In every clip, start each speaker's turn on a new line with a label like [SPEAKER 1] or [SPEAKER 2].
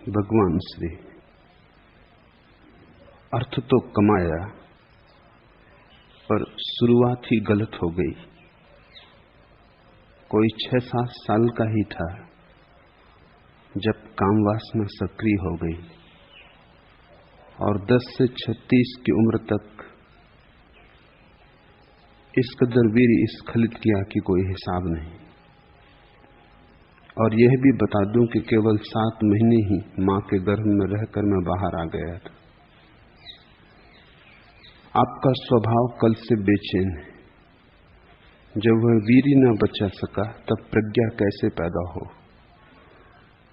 [SPEAKER 1] भगवान श्री अर्थ तो कमाया पर शुरुआत ही गलत हो गई। कोई 6-7 साल का ही था जब काम वासना सक्रिय हो गई और 10 से 36 की उम्र तक इस कदर वीर स्खलित किया कि कोई हिसाब नहीं। और यह भी बता दूं कि केवल 7 महीने ही मां के गर्भ में रहकर मैं बाहर आ गया था। आपका स्वभाव कल से बेचैन है। जब वह वीर न बचा सका तब प्रज्ञा कैसे पैदा हो।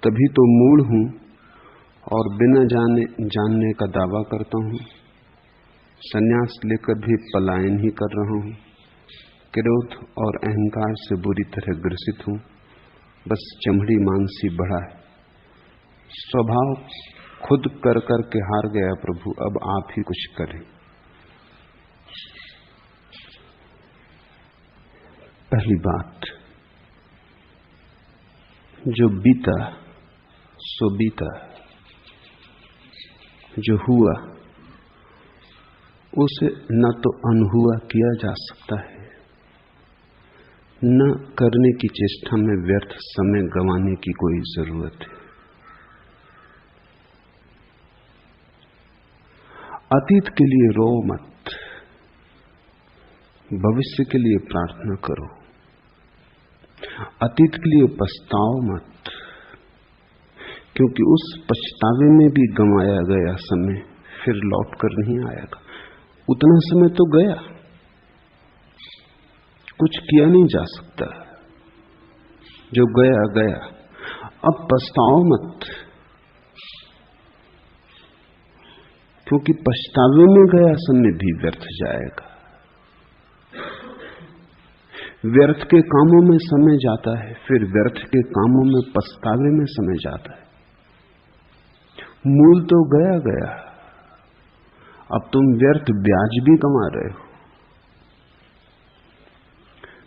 [SPEAKER 1] तभी तो मूढ़ हूं और बिना जानने का दावा करता हूं। संन्यास लेकर भी पलायन ही कर रहा हूं। क्रोध और अहंकार से बुरी तरह ग्रसित हूं। बस चमड़ी मांसी बढ़ा है। स्वभाव खुद कर के हार गया। प्रभु अब आप ही कुछ करें। पहली बात, जो बीता सो बीता, जो हुआ उसे न तो अनहुआ किया जा सकता है, न करने की चेष्टा में व्यर्थ समय गंवाने की कोई जरूरत है। अतीत के लिए रो मत, भविष्य के लिए प्रार्थना करो। अतीत के लिए पछताओ मत, क्योंकि उस पछतावे में भी गंवाया गया समय फिर लौट कर नहीं आएगा। उतना समय तो गया, कुछ किया नहीं जा सकता। जो गया गया। अब पछताओ मत, क्योंकि पछतावे में गया समय भी व्यर्थ जाएगा। व्यर्थ के कामों में समय जाता है, फिर व्यर्थ के कामों में पछतावे में समय जाता है। मूल तो गया गया, अब तुम व्यर्थ ब्याज भी कमा रहे हो।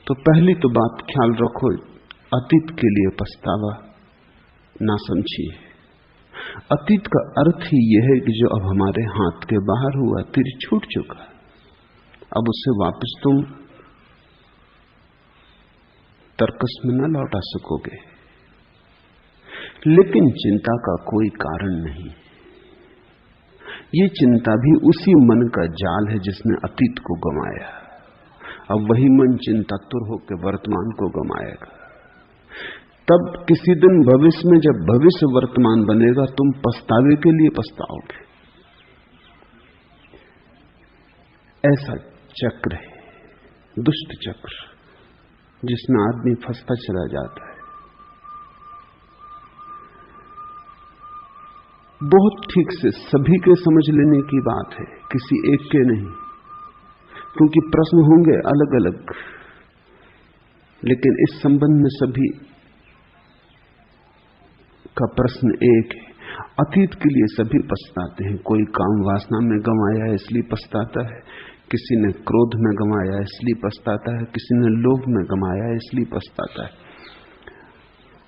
[SPEAKER 1] तो पहली तो बात ख्याल रखो, अतीत के लिए पछतावा ना समझिए। अतीत का अर्थ ही यह है कि जो अब हमारे हाथ के बाहर हुआ, तीर छूट चुका, अब उससे वापस तुम तर्कस में न लौटा सकोगे। लेकिन चिंता का कोई कारण नहीं। ये चिंता भी उसी मन का जाल है जिसने अतीत को गंवाया। अब वही मन चिंतातुर होकर वर्तमान को गंवाएगा। तब किसी दिन भविष्य में जब भविष्य वर्तमान बनेगा, तुम पछतावे के लिए पछताओगे। ऐसा चक्र है, दुष्ट चक्र, जिसमें आदमी फंसता चला जाता है। बहुत ठीक से सभी के समझ लेने की बात है, किसी एक के नहीं, क्योंकि प्रश्न होंगे अलग अलग। लेकिन इस संबंध में सभी का प्रश्न एक है। अतीत के लिए सभी पछताते हैं। कोई काम वासना में गंवाया इसलिए पछताता है, किसी ने क्रोध में गंवाया इसलिए पछताता है, किसी ने लोभ में गंवाया इसलिए पछताता है।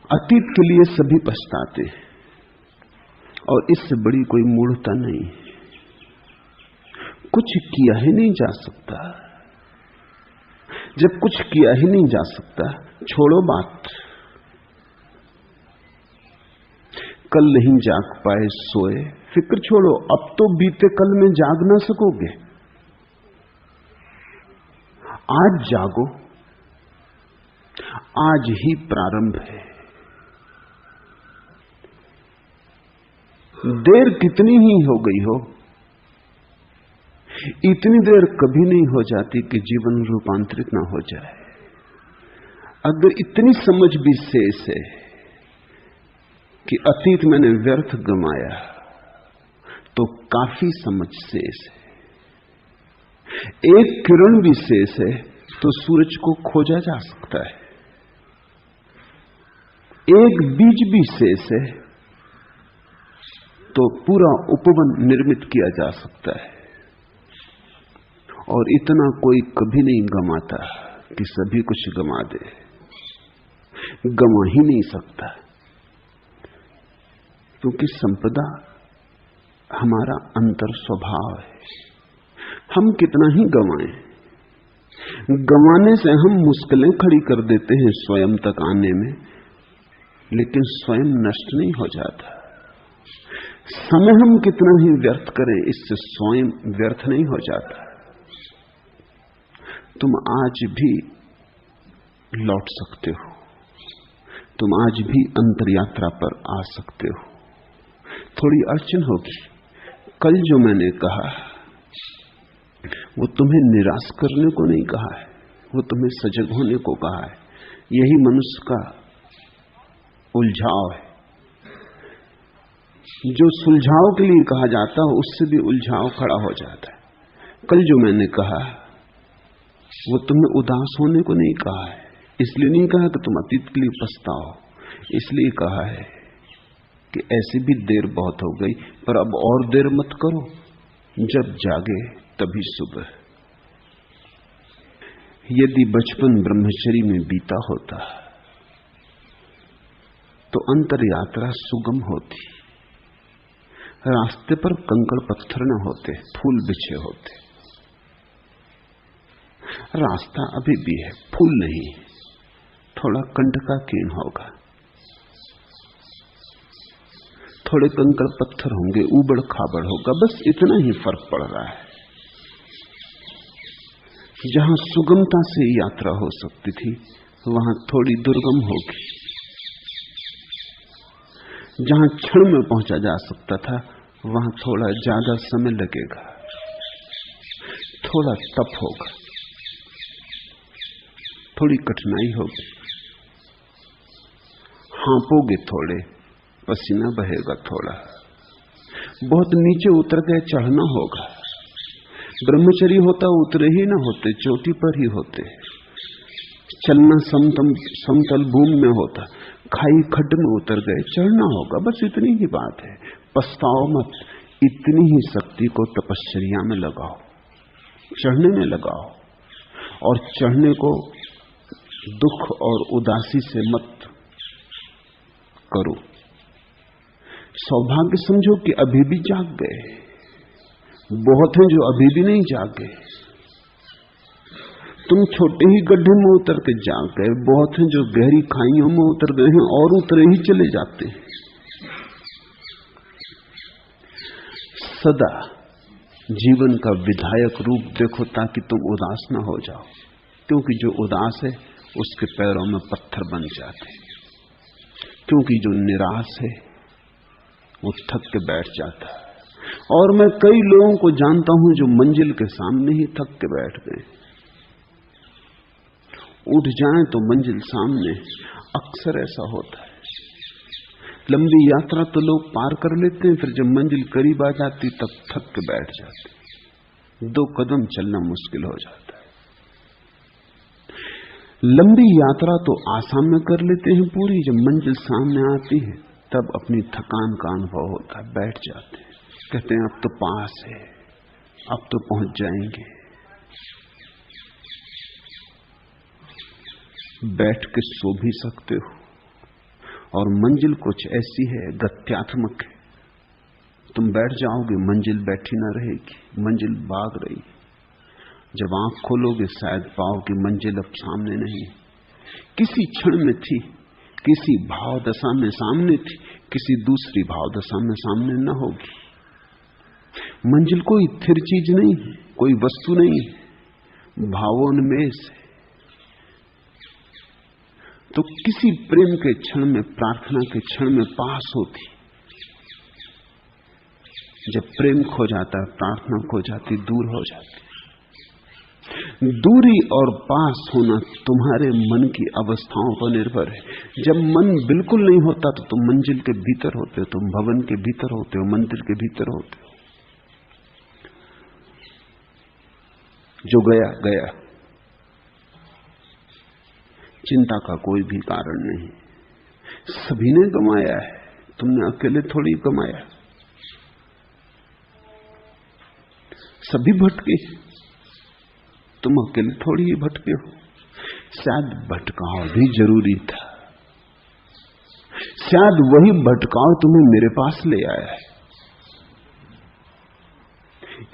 [SPEAKER 1] अतीत के लिए सभी पछताते हैं और इससे बड़ी कोई मूढ़ता नहीं। कुछ किया ही नहीं जा सकता। जब कुछ किया ही नहीं जा सकता, छोड़ो बात। कल नहीं जाग पाए सोए, फिक्र छोड़ो। अब तो बीते कल में जाग ना सकोगे। आज जागो, आज ही प्रारंभ है। देर कितनी ही हो गई हो, इतनी देर कभी नहीं हो जाती कि जीवन रूपांतरित ना हो जाए। अगर इतनी समझ भी शेष है कि अतीत मैंने व्यर्थ गंवाया, तो काफी समझ शेष है। एक किरण भी शेष है तो सूरज को खोजा जा सकता है। एक बीज भी शेष है तो पूरा उपवन निर्मित किया जा सकता है। और इतना कोई कभी नहीं गंवाता कि सभी कुछ गंवा दे। गंवा ही नहीं सकता, क्योंकि संपदा हमारा अंतर स्वभाव है। हम कितना ही गंवाएं, गंवाने से हम मुश्किलें खड़ी कर देते हैं स्वयं तक आने में, लेकिन स्वयं नष्ट नहीं हो जाता। समय हम कितना ही व्यर्थ करें, इससे स्वयं व्यर्थ नहीं हो जाता। तुम आज भी लौट सकते हो, तुम आज भी अंतर यात्रा पर आ सकते हो। थोड़ी अड़चन होगी। कल जो मैंने कहा वो तुम्हें निराश करने को नहीं कहा है, वो तुम्हें सजग होने को कहा है। यही मनुष्य का उलझाव है। जो सुलझाव के लिए कहा जाता है उससे भी उलझाव खड़ा हो जाता है। कल जो मैंने कहा वो तुम्हें उदास होने को नहीं कहा है, इसलिए नहीं कहा कि तुम अतीत के लिए पछताओ, इसलिए कहा है कि ऐसी भी देर बहुत हो गई, पर अब और देर मत करो, जब जागे तभी सुबह। यदि बचपन ब्रह्मचर्य में बीता होता तो अंतर यात्रा सुगम होती, रास्ते पर कंकड़ पत्थर न होते, फूल बिछे होते। रास्ता अभी भी है, फूल नहीं, थोड़ा कंटकाकीर्ण होगा, थोड़े कंकड़ पत्थर होंगे, ऊबड़ खाबड़ होगा, बस इतना ही फर्क पड़ रहा है। जहां सुगमता से यात्रा हो सकती थी वहां थोड़ी दुर्गम होगी, जहां क्षण में पहुंचा जा सकता था वहां थोड़ा ज्यादा समय लगेगा, थोड़ा तप होगा, थोड़ी कठिनाई होगी, हाँपोगे थोड़े, पसीना बहेगा थोड़ा, बहुत नीचे उतर गए, चढ़ना होगा। ब्रह्मचर्य होता उतरे ही ना होते, चोटी पर ही होते। चलना समतल भूमि में होता, खाई खड्ड में उतर गए, चढ़ना होगा, बस इतनी ही बात है। पछताओ मत, इतनी ही शक्ति को तपश्चर्या में लगाओ, चढ़ने में लगाओ, और चढ़ने को दुख और उदासी से मत करो। सौभाग्य समझो कि अभी भी जाग गए, बहुत हैं जो अभी भी नहीं जागे। तुम छोटे ही गड्ढे में उतर के जाग गए, बहुत हैं जो गहरी खाइयों में उतर गए हैं और उतरे ही चले जाते हैं। सदा जीवन का विधायक रूप देखो ताकि तुम उदास न हो जाओ, क्योंकि जो उदास है उसके पैरों में पत्थर बन जाते, क्योंकि जो निराश है वो थक के बैठ जाता है। और मैं कई लोगों को जानता हूं जो मंजिल के सामने ही थक के बैठ गए। उठ जाएं तो मंजिल सामने, अक्सर ऐसा होता है। लंबी यात्रा तो लोग पार कर लेते हैं, फिर जब मंजिल करीब आ जाती तब थक के बैठ जाते, 2 कदम चलना मुश्किल हो जाता है। लंबी यात्रा तो आसाम में कर लेते हैं पूरी, जब मंजिल सामने आती है तब अपनी थकान का अनुभव होता है, बैठ जाते हैं, कहते हैं अब तो पास है, अब तो पहुंच जाएंगे। बैठ के सो भी सकते हो, और मंजिल कुछ ऐसी है, गत्यात्मक है। तुम बैठ जाओगे, मंजिल बैठी ना रहेगी, मंजिल भाग रही। जब आंख खोलोगे शायद पाओ कि मंजिल अब सामने नहीं, किसी क्षण में थी, किसी भाव दशा में सामने थी, किसी दूसरी भाव दशा में सामने न होगी। मंजिल कोई स्थिर चीज नहीं है, कोई वस्तु नहीं है, भावोन्मेष है। तो किसी प्रेम के क्षण में, प्रार्थना के क्षण में पास होती, जब प्रेम खो जाता है प्रार्थना खो जाती, दूर हो जाती। दूरी और पास होना तुम्हारे मन की अवस्थाओं पर निर्भर है। जब मन बिल्कुल नहीं होता तो तुम मंजिल के भीतर होते हो, तुम भवन के भीतर होते हो, मंदिर के भीतर होते हो। जो गया गया, चिंता का कोई भी कारण नहीं। सभी ने गंवाया है, तुमने अकेले थोड़ी गंवाया। सभी भटके, तुम अकेले थोड़ी ही भटके हो। शायद भटकाव भी जरूरी था, शायद वही भटकाव तुम्हें मेरे पास ले आया है।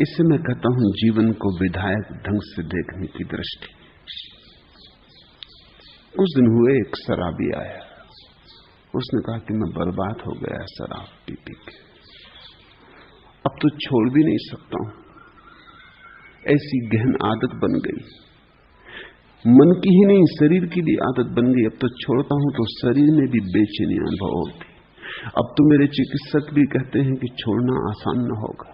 [SPEAKER 1] इससे मैं कहता हूं जीवन को विधायक ढंग से देखने की दृष्टि। उस दिन हुए एक शराबी आया, उसने कहा कि मैं बर्बाद हो गया शराब पी पी के, अब तो छोड़ भी नहीं सकता हूं, ऐसी गहन आदत बन गई, मन की ही नहीं शरीर की भी आदत बन गई। अब तो छोड़ता हूं तो शरीर में भी बेचैनी अनुभव होती। अब तो मेरे चिकित्सक भी कहते हैं कि छोड़ना आसान न होगा,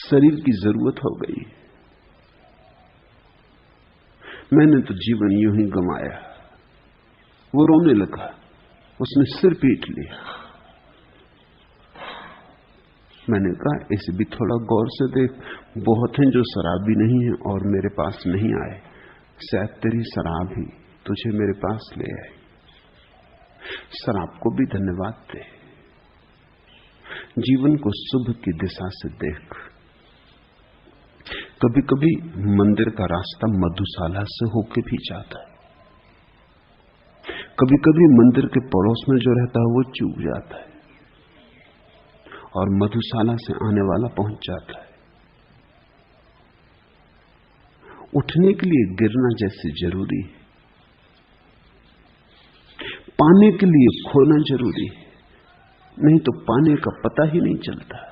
[SPEAKER 1] शरीर की जरूरत हो गई। मैंने तो जीवन यूं ही गंवाया। वो रोने लगा, उसने सिर पीट लिया। मैंने कहा इसे भी थोड़ा गौर से देख, बहुत हैं जो शराबी नहीं है और मेरे पास नहीं आए, शायद तेरी शराब ही तुझे मेरे पास ले आई। शराब को भी धन्यवाद दे, जीवन को शुभ की दिशा से देख। कभी कभी मंदिर का रास्ता मधुशाला से होके भी जाता है, कभी कभी मंदिर के पड़ोस में जो रहता है वो चूक जाता है और मधुशाला से आने वाला पहुंच जाता है। उठने के लिए गिरना जैसे जरूरी है, पाने के लिए खोना जरूरी है, नहीं तो पाने का पता ही नहीं चलता।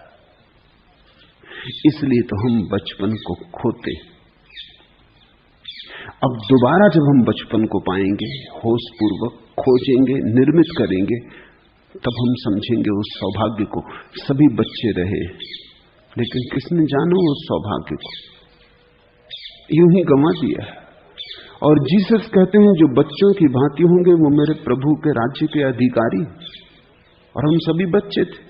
[SPEAKER 1] इसलिए तो हम बचपन को खोते। अब दोबारा जब हम बचपन को पाएंगे, होश पूर्वक खोजेंगे, निर्मित करेंगे, तब हम समझेंगे उस सौभाग्य को। सभी बच्चे रहे, लेकिन किसने जाना उस सौभाग्य को, यूं ही गंवा दिया। और जीसस कहते हैं जो बच्चों की भांति होंगे वो मेरे प्रभु के राज्य के अधिकारी। और हम सभी बच्चे थे,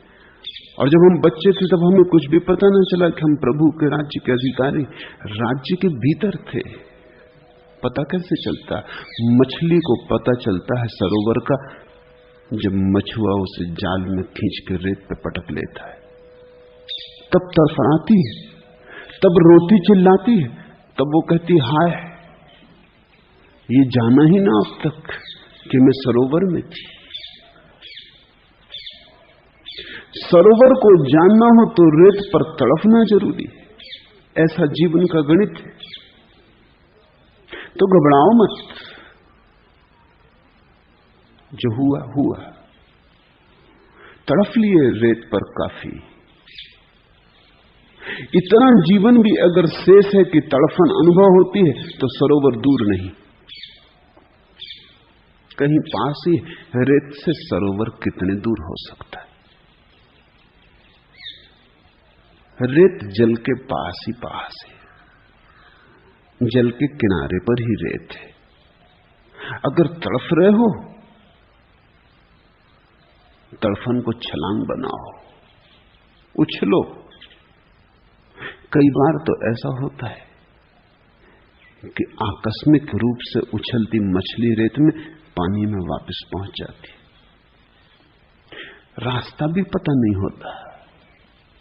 [SPEAKER 1] और जब हम बच्चे थे तब हमें कुछ भी पता न चला कि हम प्रभु के राज्य के अधिकारी, राज्य के भीतर थे। पता कैसे चलता? मछली को पता चलता है सरोवर का जब मछुआ उसे जाल में खींच के रेत पे पटक लेता है, तब तरफड़ाती है, तब रोती चिल्लाती है, तब वो कहती हाय, ये जाना ही ना अब तक कि मैं सरोवर में थी। सरोवर को जानना हो तो रेत पर तड़फना जरूरी है, ऐसा जीवन का गणित है। तो घबराओ मत, जो हुआ हुआ, तड़फ लिए रेत पर काफी। इतना जीवन भी अगर शेष है कि तड़फन अनुभव होती है तो सरोवर दूर नहीं, कहीं पास ही। रेत से सरोवर कितने दूर हो सकता है? रेत जल के पास ही पास है, जल के किनारे पर ही रेत है। अगर तड़फ रहे हो, तड़फन को छलांग बनाओ, उछलो। कई बार तो ऐसा होता है कि आकस्मिक रूप से उछलती मछली रेत में पानी में वापस पहुंच जाती, रास्ता भी पता नहीं होता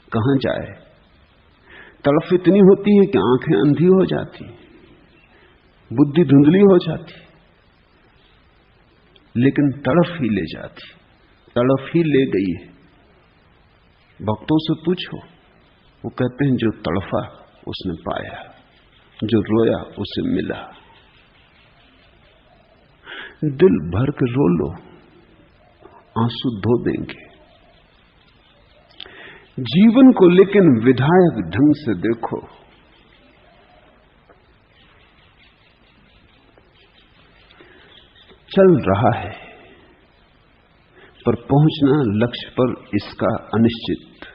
[SPEAKER 1] कहां जाए। तड़फ इतनी होती है कि आंखें अंधी हो जाती, बुद्धि धुंधली हो जाती, लेकिन तड़फ ही ले जाती, तड़फ ही ले गई है। भक्तों से पूछो, वो कहते हैं जो तड़फा उसने पाया, जो रोया उसे मिला। दिल भर के रो लो, आंसू धो देंगे। जीवन को लेकिन विधायक ढंग से देखो। चल रहा है पर पहुंचना लक्ष्य पर इसका अनिश्चित।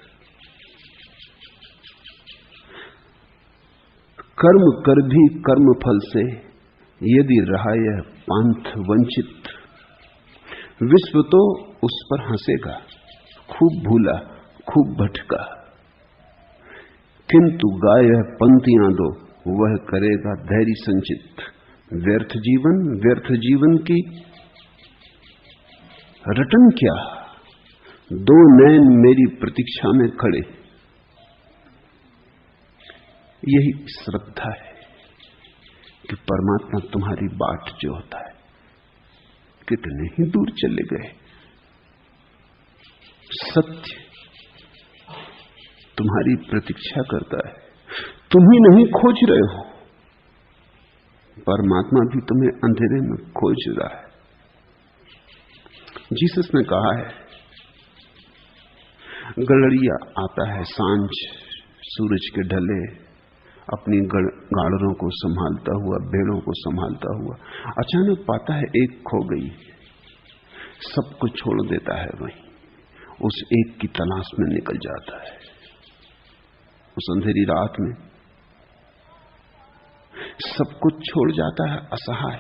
[SPEAKER 1] कर्म कर भी कर्म फल से यदि रहा यह पांथ वंचित, विश्व तो उस पर हंसेगा, खूब भूला खूब भटका, किंतु गाय पंक्तियां दो वह करेगा धैर्य संचित। व्यर्थ जीवन की रटन क्या, दो नैन मेरी प्रतीक्षा में खड़े। यही श्रद्धा है कि परमात्मा तुम्हारी बाट जो होता है, कितने ही दूर चले गए। सत्य तुम्हारी प्रतीक्षा करता है, तुम ही नहीं खोज रहे हो, परमात्मा भी तुम्हें अंधेरे में खोज रहा है। जीसस ने कहा है, गड़रिया आता है सांझ सूरज के ढले, अपनी गाड़रों को संभालता हुआ, भेड़ों को संभालता हुआ, अचानक पाता है एक खो गई, सब कुछ छोड़ देता है, वहीं उस एक की तलाश में निकल जाता है। उस अंधेरी रात में सब कुछ छोड़ जाता है, असहाय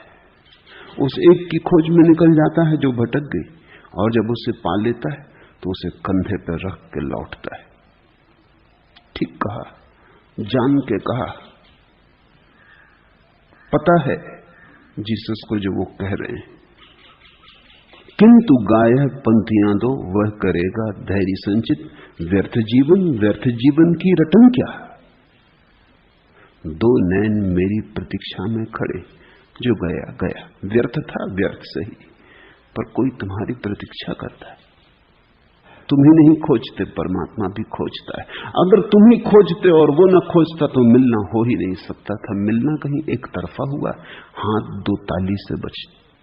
[SPEAKER 1] उस एक की खोज में निकल जाता है जो भटक गई, और जब उसे पा लेता है तो उसे कंधे पर रख के लौटता है। ठीक कहा, जान के कहा, पता है जीसस को जो वो कह रहे हैं। किंतु गायः पंक्तियां दो, वह करेगा धैर्य संचित, व्यर्थ जीवन की रटन क्या। दो नैन मेरी प्रतीक्षा में खड़े, जो गया गया, व्यर्थ था, व्यर्थ सही, पर कोई तुम्हारी प्रतीक्षा करता है। तुम ही नहीं खोजते, परमात्मा भी खोजता है। अगर तुम ही खोजते और वो न खोजता तो मिलना हो ही नहीं सकता था। मिलना कहीं एक तरफा हुआ, हाथ दो ताली से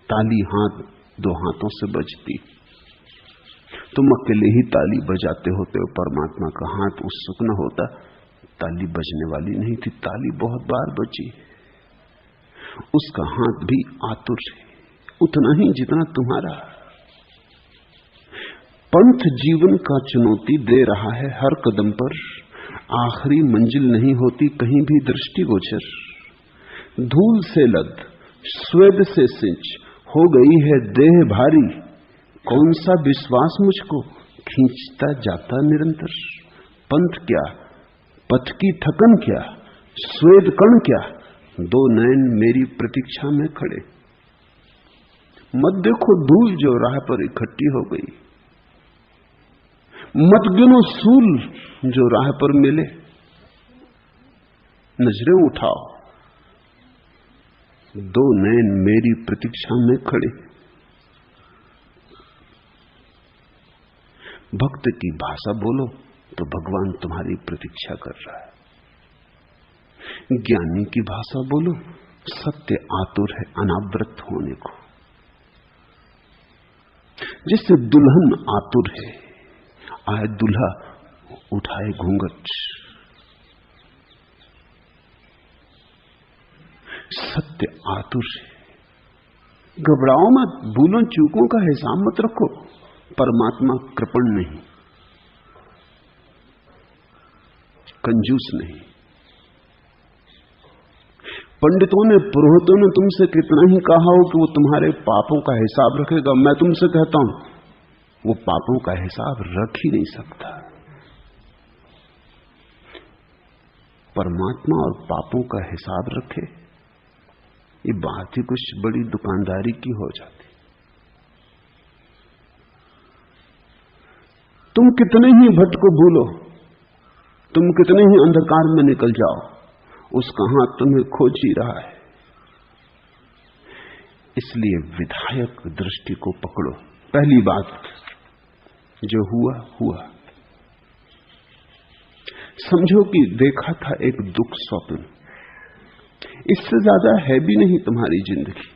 [SPEAKER 1] ताली हाथ दो हाथों से बजती। तुम अकेले ही ताली बजाते होते हो, परमात्मा का हाथ उत्सुक न होता, ताली बजने वाली नहीं थी। ताली बहुत बार बजी, उसका हाथ भी आतुर है, उतना ही जितना तुम्हारा। पंथ जीवन का चुनौती दे रहा है हर कदम पर, आखिरी मंजिल नहीं होती कहीं भी दृष्टिगोचर। धूल से लद, स्वेद से सिंच, हो गई है देह भारी, कौन सा विश्वास मुझको खींचता जाता निरंतर। पंथ क्या, पथ की थकन क्या, स्वेद कण क्या, दो नयन मेरी प्रतीक्षा में खड़े। मत देखो धूल जो राह पर इकट्ठी हो गई, मत गिनो सूल जो राह पर मिले, नजरें उठाओ, दो नयन मेरी प्रतीक्षा में खड़े। भक्त की भाषा बोलो तो भगवान तुम्हारी प्रतीक्षा कर रहा है। ज्ञानी की भाषा बोलो, सत्य आतुर है अनावृत होने को। जिससे दुल्हन आतुर है, आए दुल्हा उठाए घूंघट। सत्य आतुर है, घबराओ मत, भूलों चूकों का हिसाब मत रखो। परमात्मा कृपण नहीं, कंजूस नहीं। पंडितों ने, पुरोहितों ने तुमसे कितना ही कहा हो कि वो तुम्हारे पापों का हिसाब रखेगा, मैं तुमसे कहता हूं वो पापों का हिसाब रख ही नहीं सकता। परमात्मा और पापों का हिसाब रखे, ये बात ही कुछ बड़ी दुकानदारी की हो जाती। तुम कितने ही भटको भूलो, तुम कितने ही अंधकार में निकल जाओ, उसका हाथ तुम्हें खोज ही रहा है। इसलिए विधायक दृष्टि को पकड़ो। पहली बात, जो हुआ हुआ। समझो कि देखा था एक दुख स्वप्न, इससे ज्यादा है भी नहीं तुम्हारी जिंदगी।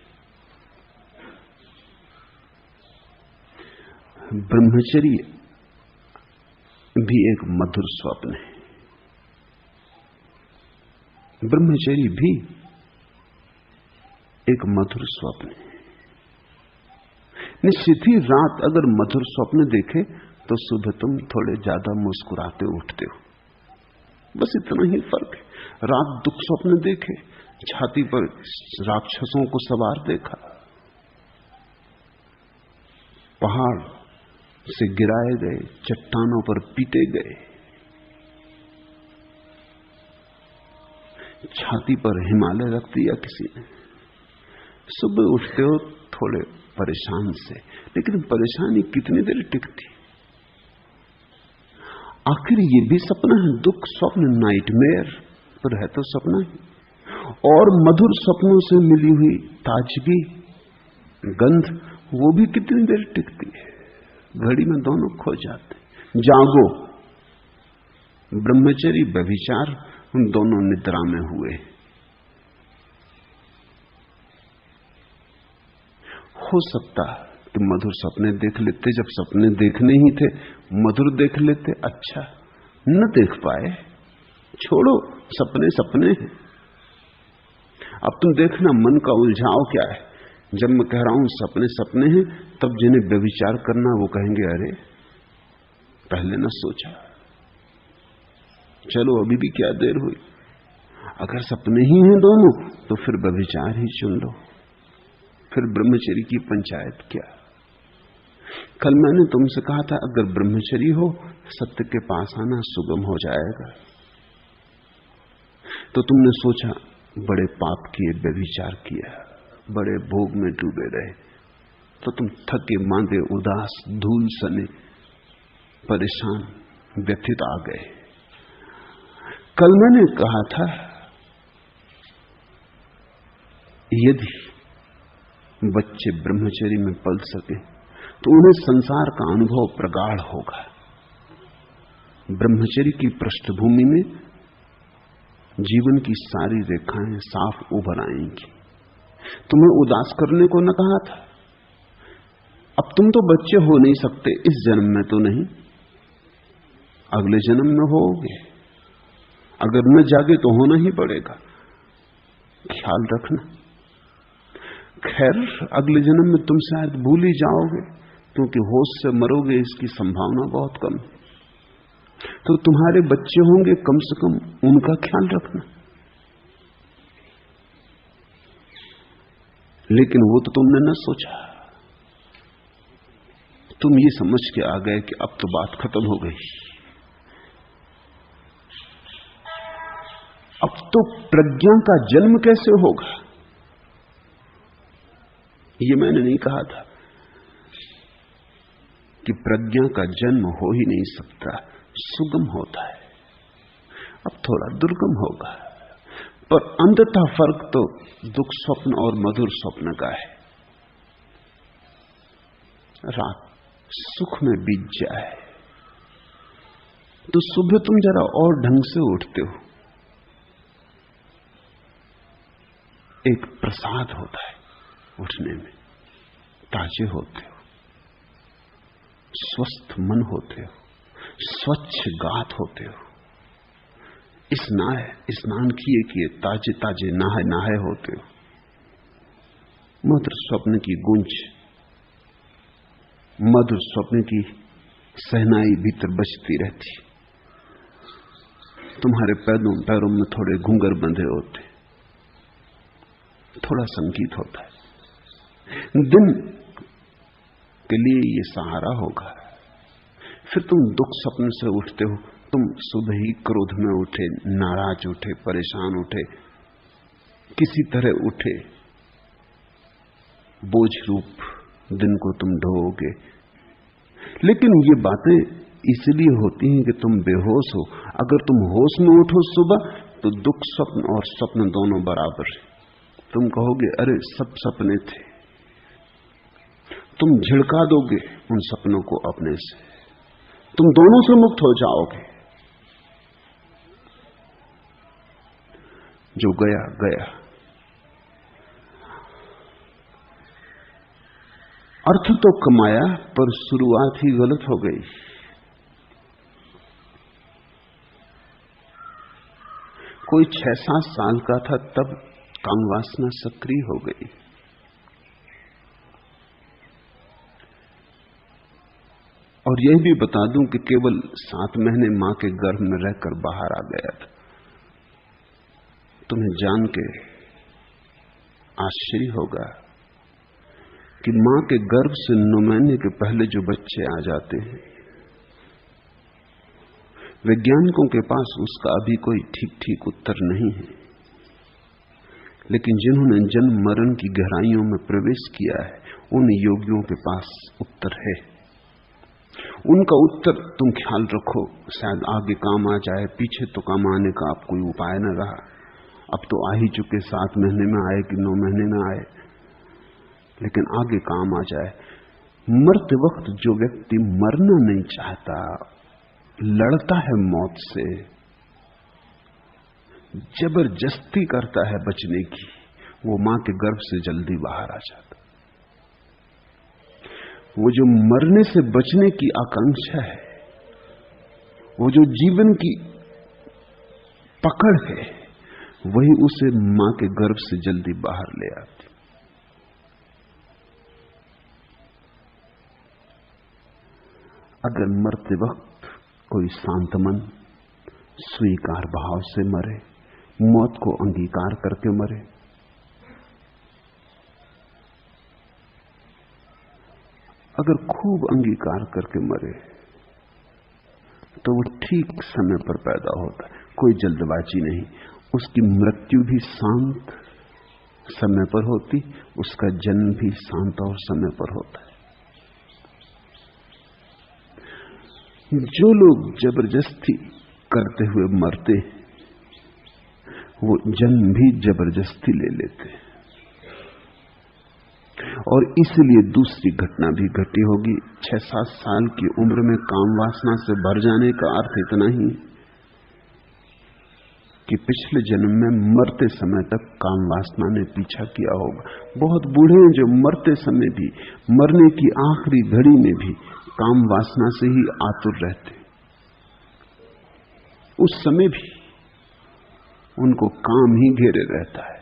[SPEAKER 1] ब्रह्मचर्य भी एक मधुर स्वप्न है। ब्रह्मचर्य भी एक मधुर स्वप्न है। निश्चित ही रात अगर मधुर स्वप्न देखे तो सुबह तुम थोड़े ज्यादा मुस्कुराते उठते हो, बस इतना ही फर्क है। रात दुख स्वप्न देखे, छाती पर राक्षसों को सवार देखा, पहाड़ से गिराए गए, चट्टानों पर पीटे गए, छाती पर हिमालय रख दिया किसी ने। सुबह उठते हो थोड़े परेशान से, लेकिन परेशानी कितनी देर टिकती। आखिर ये भी सपना है, दुख स्वप्न, नाइटमेयर, पर है तो सपना ही। और मधुर सपनों से मिली हुई ताजगी, गंध, वो भी कितनी देर टिकती है, घड़ी में दोनों खो जाते। जागो, ब्रह्मचर्य व्यभिचार उन दोनों निद्रा में हुए। हो सकता कि मधुर सपने देख लेते, जब सपने देखने ही थे मधुर देख लेते। अच्छा, न देख पाए, छोड़ो, सपने सपने हैं। अब तुम देखना मन का उलझाव क्या है। जब मैं कह रहा हूं सपने सपने हैं, तब जिन्हें व्यभिचार करना वो कहेंगे अरे पहले न सोचा, चलो अभी भी क्या देर हुई। अगर सपने ही हैं दोनों तो फिर व्यभिचार ही चुन लो, फिर ब्रह्मचर्य की पंचायत क्या। कल मैंने तुमसे कहा था अगर ब्रह्मचर्य हो सत्य के पास आना सुगम हो जाएगा। तो तुमने सोचा बड़े पाप किए, व्यभिचार किया, बड़े भोग में डूबे रहे, तो तुम थके मांदे उदास धूल सने परेशान व्यथित आ गए। कल मैंने कहा था यदि बच्चे ब्रह्मचर्य में पल सके तो उन्हें संसार का अनुभव प्रगाढ़ होगा। ब्रह्मचर्य की पृष्ठभूमि में जीवन की सारी रेखाएं साफ उभर आएंगी। तुम्हें उदास करने को न कहा था। अब तुम तो बच्चे हो नहीं सकते, इस जन्म में तो नहीं, अगले जन्म में होगे। अगर न जागे तो होना ही पड़ेगा, ख्याल रखना। खैर अगले जन्म में तुम शायद भूल ही जाओगे, क्योंकि होश से मरोगे इसकी संभावना बहुत कम है। तो तुम्हारे बच्चे होंगे, कम से कम उनका ख्याल रखना। लेकिन वो तो तुमने न सोचा। तुम ये समझ के आ गए कि अब तो बात खत्म हो गई, अब तो प्रज्ञा का जन्म कैसे होगा। ये मैंने नहीं कहा था कि प्रज्ञा का जन्म हो ही नहीं सकता, सुगम होता है, अब थोड़ा दुर्गम होगा। पर अंततः फर्क तो दुख स्वप्न और मधुर स्वप्न का है। रात सुख में बीत जाए तो सुबह तुम जरा और ढंग से उठते हो, एक प्रसाद होता है उठने में, ताजे होते हो, स्वस्थ मन होते हो, स्वच्छ गात होते हो, स्नान किए किए ताजे ताजे नहाए नहाए होते हो। मधुर स्वप्न की गूंज, मधुर स्वप्न की सहनाई भीतर बजती रहती। तुम्हारे पैरों में थोड़े घूंघर बंधे होते, थोड़ा संगीत होता है। दिन के लिए ये सहारा होगा। फिर तुम दुख स्वप्न से उठते हो, तुम सुबह ही क्रोध में उठे, नाराज उठे, परेशान उठे, किसी तरह उठे, बोझ रूप दिन को तुम ढोओगे। लेकिन ये बातें इसलिए होती हैं कि तुम बेहोश हो। अगर तुम होश में उठो सुबह तो दुख स्वप्न और स्वप्न दोनों बराबर है। तुम कहोगे अरे सब सपने थे, तुम झिड़का दोगे उन सपनों को अपने से, तुम दोनों से मुक्त हो जाओगे। जो गया गया। अर्थ तो कमाया पर शुरुआत ही गलत हो गई। कोई 6-7 साल का था तब काम वासना सक्रिय हो गई। और यह भी बता दूं कि केवल 7 महीने मां के गर्भ में रहकर बाहर आ गया था। तुम्हें जान के आश्चर्य होगा कि मां के गर्भ से 9 महीने के पहले जो बच्चे आ जाते हैं, वैज्ञानिकों के पास उसका अभी कोई ठीक उत्तर नहीं है। लेकिन जिन्होंने जन्म मरण की गहराइयों में प्रवेश किया है, उन योगियों के पास उत्तर है। उनका उत्तर तुम ख्याल रखो, शायद आगे काम आ जाए। पीछे तो काम आने का अब कोई उपाय न रहा। अब तो आ ही चुके, 7 महीने में आए कि 9 महीने में आए। लेकिन आगे काम आ जाए। मरते वक्त जो व्यक्ति मरना नहीं चाहता, लड़ता है मौत से, जबरदस्ती करता है बचने की, वो मां के गर्भ से जल्दी बाहर आ जाता। वो जो मरने से बचने की आकांक्षा है, वो जो जीवन की पकड़ है, वही उसे मां के गर्भ से जल्दी बाहर ले आती। अगर मरते वक्त कोई शांत मन स्वीकार भाव से मरे, मौत को अंगीकार करके मरे, अगर खूब अंगीकार करके मरे, तो वो ठीक समय पर पैदा होता है, कोई जल्दबाजी नहीं। उसकी मृत्यु भी शांत समय पर होती, उसका जन्म भी शांत और समय पर होता है। जो लोग जबरदस्ती करते हुए मरते, वो जन्म भी जबरदस्ती ले लेते, और इसलिए दूसरी घटना भी घटी होगी। 6-7 साल की उम्र में काम वासना से भर जाने का अर्थ इतना ही कि पिछले जन्म में मरते समय तक काम वासना ने पीछा किया होगा। बहुत बूढ़े हैं जो मरते समय भी, मरने की आखिरी घड़ी में भी काम वासना से ही आतुर रहते। उस समय भी उनको काम ही घेरे रहता है।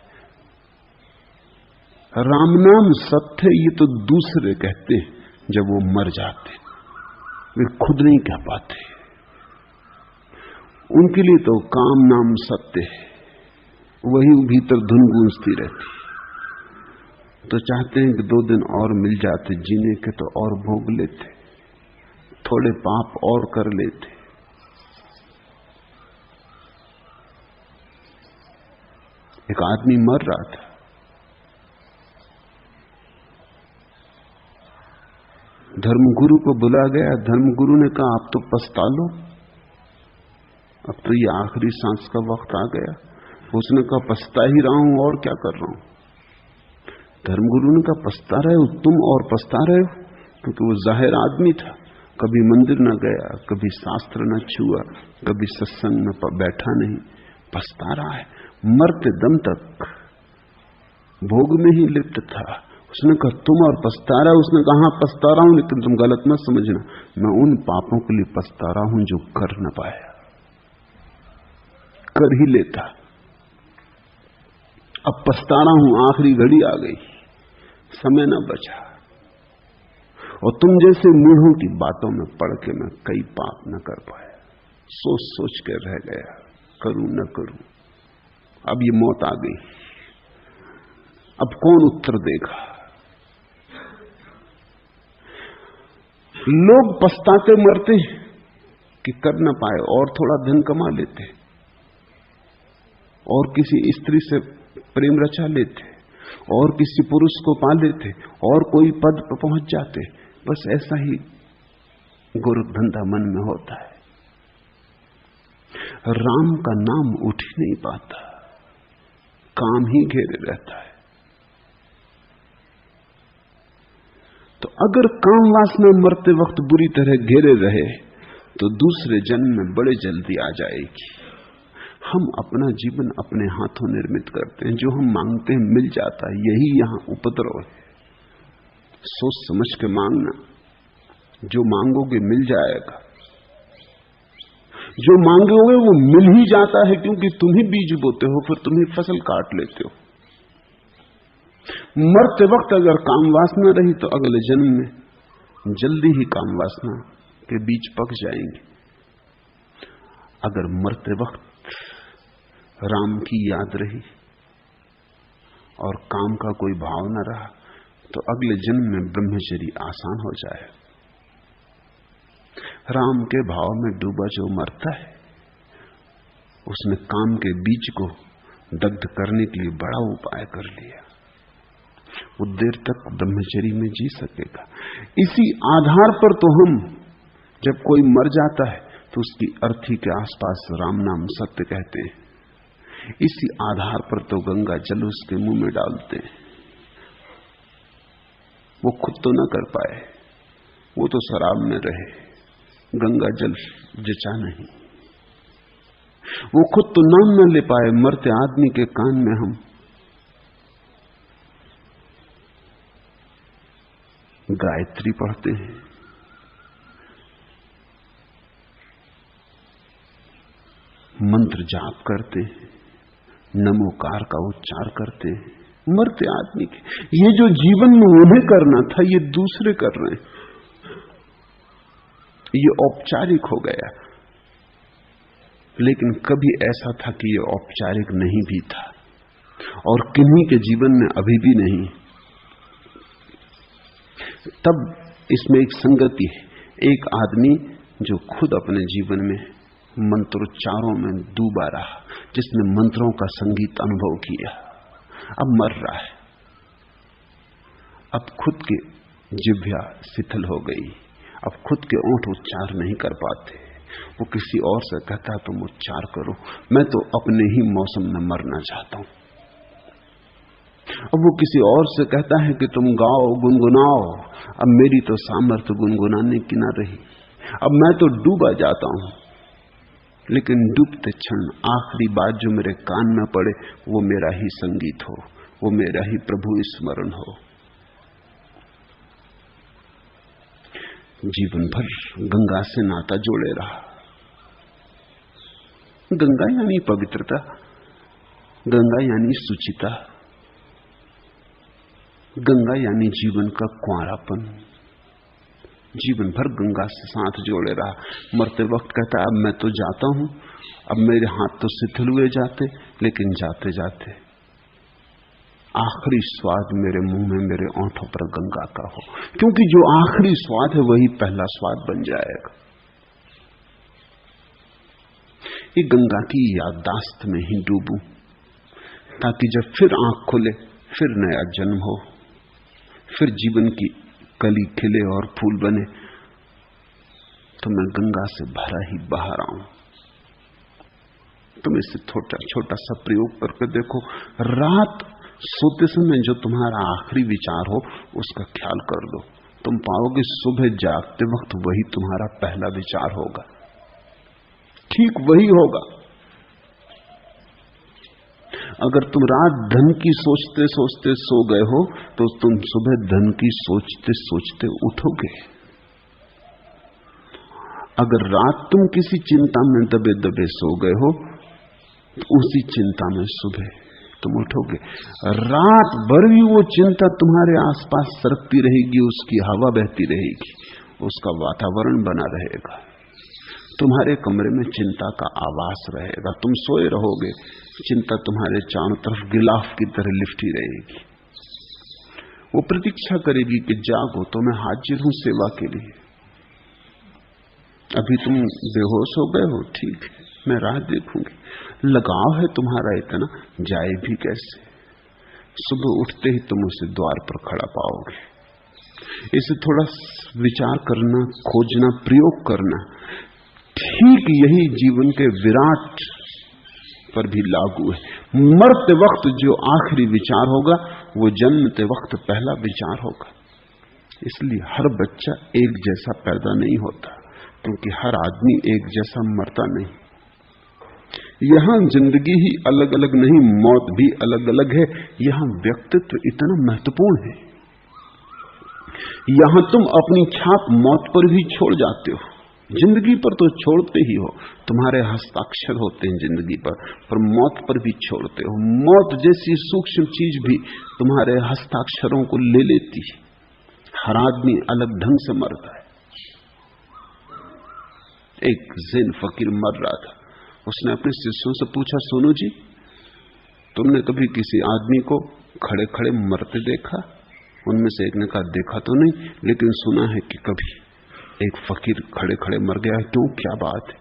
[SPEAKER 1] राम नाम सत्य, ये तो दूसरे कहते हैं जब वो मर जाते, वे खुद नहीं कह पाते। उनके लिए तो काम नाम सत्य है, वही भीतर धुन गूंजती रहती। तो चाहते हैं कि 2 दिन और मिल जाते जीने के, तो और भोग लेते, थोड़े पाप और कर लेते। एक आदमी मर रहा था, धर्मगुरु को बुला गया। धर्मगुरु ने कहा, आप तो पछता लो, अब तो ये आखिरी सांस का वक्त आ गया। उसने कहा, पछता ही रहा हूं, और क्या कर रहा हूं। धर्मगुरु ने कहा, पछता रहे हो तुम, और पछता रहे हो, क्योंकि वो जाहिर आदमी था, कभी मंदिर न गया, कभी शास्त्र न छुआ, कभी सत्संग में बैठा नहीं, पछता रहा है। मरते दम तक भोग में ही लिप्त था। उसने कहा, तुम और पछता रहा। उसने कहा, हाँ पछता रहा हूं, लेकिन तुम गलत मत समझना, मैं उन पापों के लिए पछता रहा हूं जो कर न पाया, कर ही लेता। अब पछता रहा हूं, आखिरी घड़ी आ गई, समय न बचा। और तुम जैसे मूढ़ों की बातों में पड़ के मैं कई पाप न कर पाया, सोच सोच के रह गया, करूं न करूं। अब ये मौत आ गई, अब कौन उत्तर देगा। लोग पछताते मरते कि कर न पाए, और थोड़ा धन कमा लेते, और किसी स्त्री से प्रेम रचा लेते, और किसी पुरुष को पा लेते, और कोई पद पर पहुंच जाते। बस ऐसा ही गोरखधंधा मन में होता है। राम का नाम उठ ही नहीं पाता, काम ही घेरे रहता है। तो अगर काम वासना मरते वक्त बुरी तरह घेरे रहे, तो दूसरे जन्म में बड़े जल्दी आ जाएगी। हम अपना जीवन अपने हाथों निर्मित करते हैं, जो हम मांगते हैं मिल जाता है, यही यहां उपद्रव है। सोच समझ के मांगना, जो मांगोगे मिल जाएगा, जो मांगोगे वो मिल ही जाता है, क्योंकि तुम ही बीज बोते हो, फिर तुम ही फसल काट लेते हो। मरते वक्त अगर काम वासना रही, तो अगले जन्म में जल्दी ही काम वासना के बीज पक जाएंगे। अगर मरते वक्त राम की याद रही और काम का कोई भाव न रहा, तो अगले जन्म में ब्रह्मचर्य आसान हो जाए। राम के भाव में डूबा जो मरता है, उसने काम के बीज को दग्ध करने के लिए बड़ा उपाय कर लिया, वो देर तक ब्रह्मचर्य में जी सकेगा। इसी आधार पर तो हम जब कोई मर जाता है तो उसकी अर्थी के आसपास राम नाम सत्य कहते हैं। इसी आधार पर तो गंगा जल उसके मुंह में डालते हैं। वो खुद तो न कर पाए, वो तो शराब में रहे, गंगा जल जचा नहीं। वो खुद तो नाम न ले पाए, मरते आदमी के कान में हम गायत्री पढ़ते हैं, मंत्र जाप करते हैं, नमोकार का उच्चार करते हैं, मरते आदमी के। ये जो जीवन में उन्हें करना था, ये दूसरे कर रहे हैं। ये औपचारिक हो गया, लेकिन कभी ऐसा था कि ये औपचारिक नहीं भी था, और किन्हीं के जीवन में अभी भी नहीं। तब इसमें एक संगति है। एक आदमी जो खुद अपने जीवन में मंत्रोच्चारों में डूबा रहा, जिसने मंत्रों का संगीत अनुभव किया, अब मर रहा है। अब खुद की जिह्वा शिथिल हो गई, अब खुद के ओंठ उच्चार नहीं कर पाते। वो किसी और से कहता तुम उच्चार करो, मैं तो अपने ही मौसम में मरना चाहता हूं। अब वो किसी और से कहता है कि तुम गाओ, गुनगुनाओ, अब मेरी तो सामर्थ्य गुनगुनाने की ना रही, अब मैं तो डूबा जाता हूं। लेकिन डूबते क्षण आखिरी बात जो मेरे कान में पड़े, वो मेरा ही संगीत हो, वो मेरा ही प्रभु स्मरण हो। जीवन भर गंगा से नाता जोड़े रहा। गंगा यानी पवित्रता, गंगा यानी सुचिता, गंगा यानी जीवन का कुंवारापन। जीवन भर गंगा से साथ जोड़े रहा। मरते वक्त कहता अब मैं तो जाता हूं, अब मेरे हाथ तो शिथिल हुए जाते, लेकिन जाते जाते आखिरी स्वाद मेरे मुंह में, मेरे ओंठों पर गंगा का हो, क्योंकि जो आखिरी स्वाद है वही पहला स्वाद बन जाएगा। ये गंगा की याददाश्त में ही डूबूं, ताकि जब फिर आंख खुले, फिर नया जन्म हो, फिर जीवन की कली खिले और फूल बने, तो मैं गंगा से भरा ही बाहर आऊं। तुम इससे छोटा सा प्रयोग करके देखो। रात सोते समय जो तुम्हारा आखिरी विचार हो, उसका ख्याल कर दो। तुम पाओगे सुबह जागते वक्त वही तुम्हारा पहला विचार होगा, ठीक वही होगा। अगर तुम रात धन की सोचते सोचते सो गए हो, तो तुम सुबह धन की सोचते सोचते उठोगे। अगर रात तुम किसी चिंता में दबे दबे सो गए हो, तो उसी चिंता में सुबह तुम उठोगे। रात भर भी वो चिंता तुम्हारे आसपास सरकती रहेगी, उसकी हवा बहती रहेगी, उसका वातावरण बना रहेगा। तुम्हारे कमरे में चिंता का आवास रहेगा। तुम सोए रहोगे, चिंता तुम्हारे चारों तरफ गिलाफ की तरह लिपटी रहेगी। वो प्रतीक्षा करेगी कि जागो तो मैं हाजिर हूं सेवा के लिए। अभी तुम बेहोश हो गए हो, ठीक है, मैं राह देखूंगी। लगाव है तुम्हारा इतना, जाए भी कैसे। सुबह उठते ही तुम उसे द्वार पर खड़ा पाओगे। इसे थोड़ा विचार करना, खोजना, प्रयोग करना। ठीक यही जीवन के विराट पर भी लागू है। मरते वक्त जो आखिरी विचार होगा, वो जन्मते वक्त पहला विचार होगा। इसलिए हर बच्चा एक जैसा पैदा नहीं होता, क्योंकि हर आदमी एक जैसा मरता नहीं। यहां जिंदगी ही अलग अलग नहीं, मौत भी अलग अलग है। यहां व्यक्तित्व इतना महत्वपूर्ण है। यहां तुम अपनी छाप मौत पर भी छोड़ जाते हो। जिंदगी पर तो छोड़ते ही हो, तुम्हारे हस्ताक्षर होते हैं जिंदगी पर मौत पर भी छोड़ते हो। मौत जैसी सूक्ष्म चीज भी तुम्हारे हस्ताक्षरों को ले लेती है। हर आदमी अलग ढंग से मरता है। एक ज़ैन फकीर मर रहा था। उसने अपने शिष्यों से पूछा, सोनू जी, तुमने कभी किसी आदमी को खड़े खड़े मरते देखा? उनमें से एक ने कहा, देखा तो नहीं, लेकिन सुना है कि कभी एक फकीर खड़े खड़े मर गया है। क्यों, क्या बात है?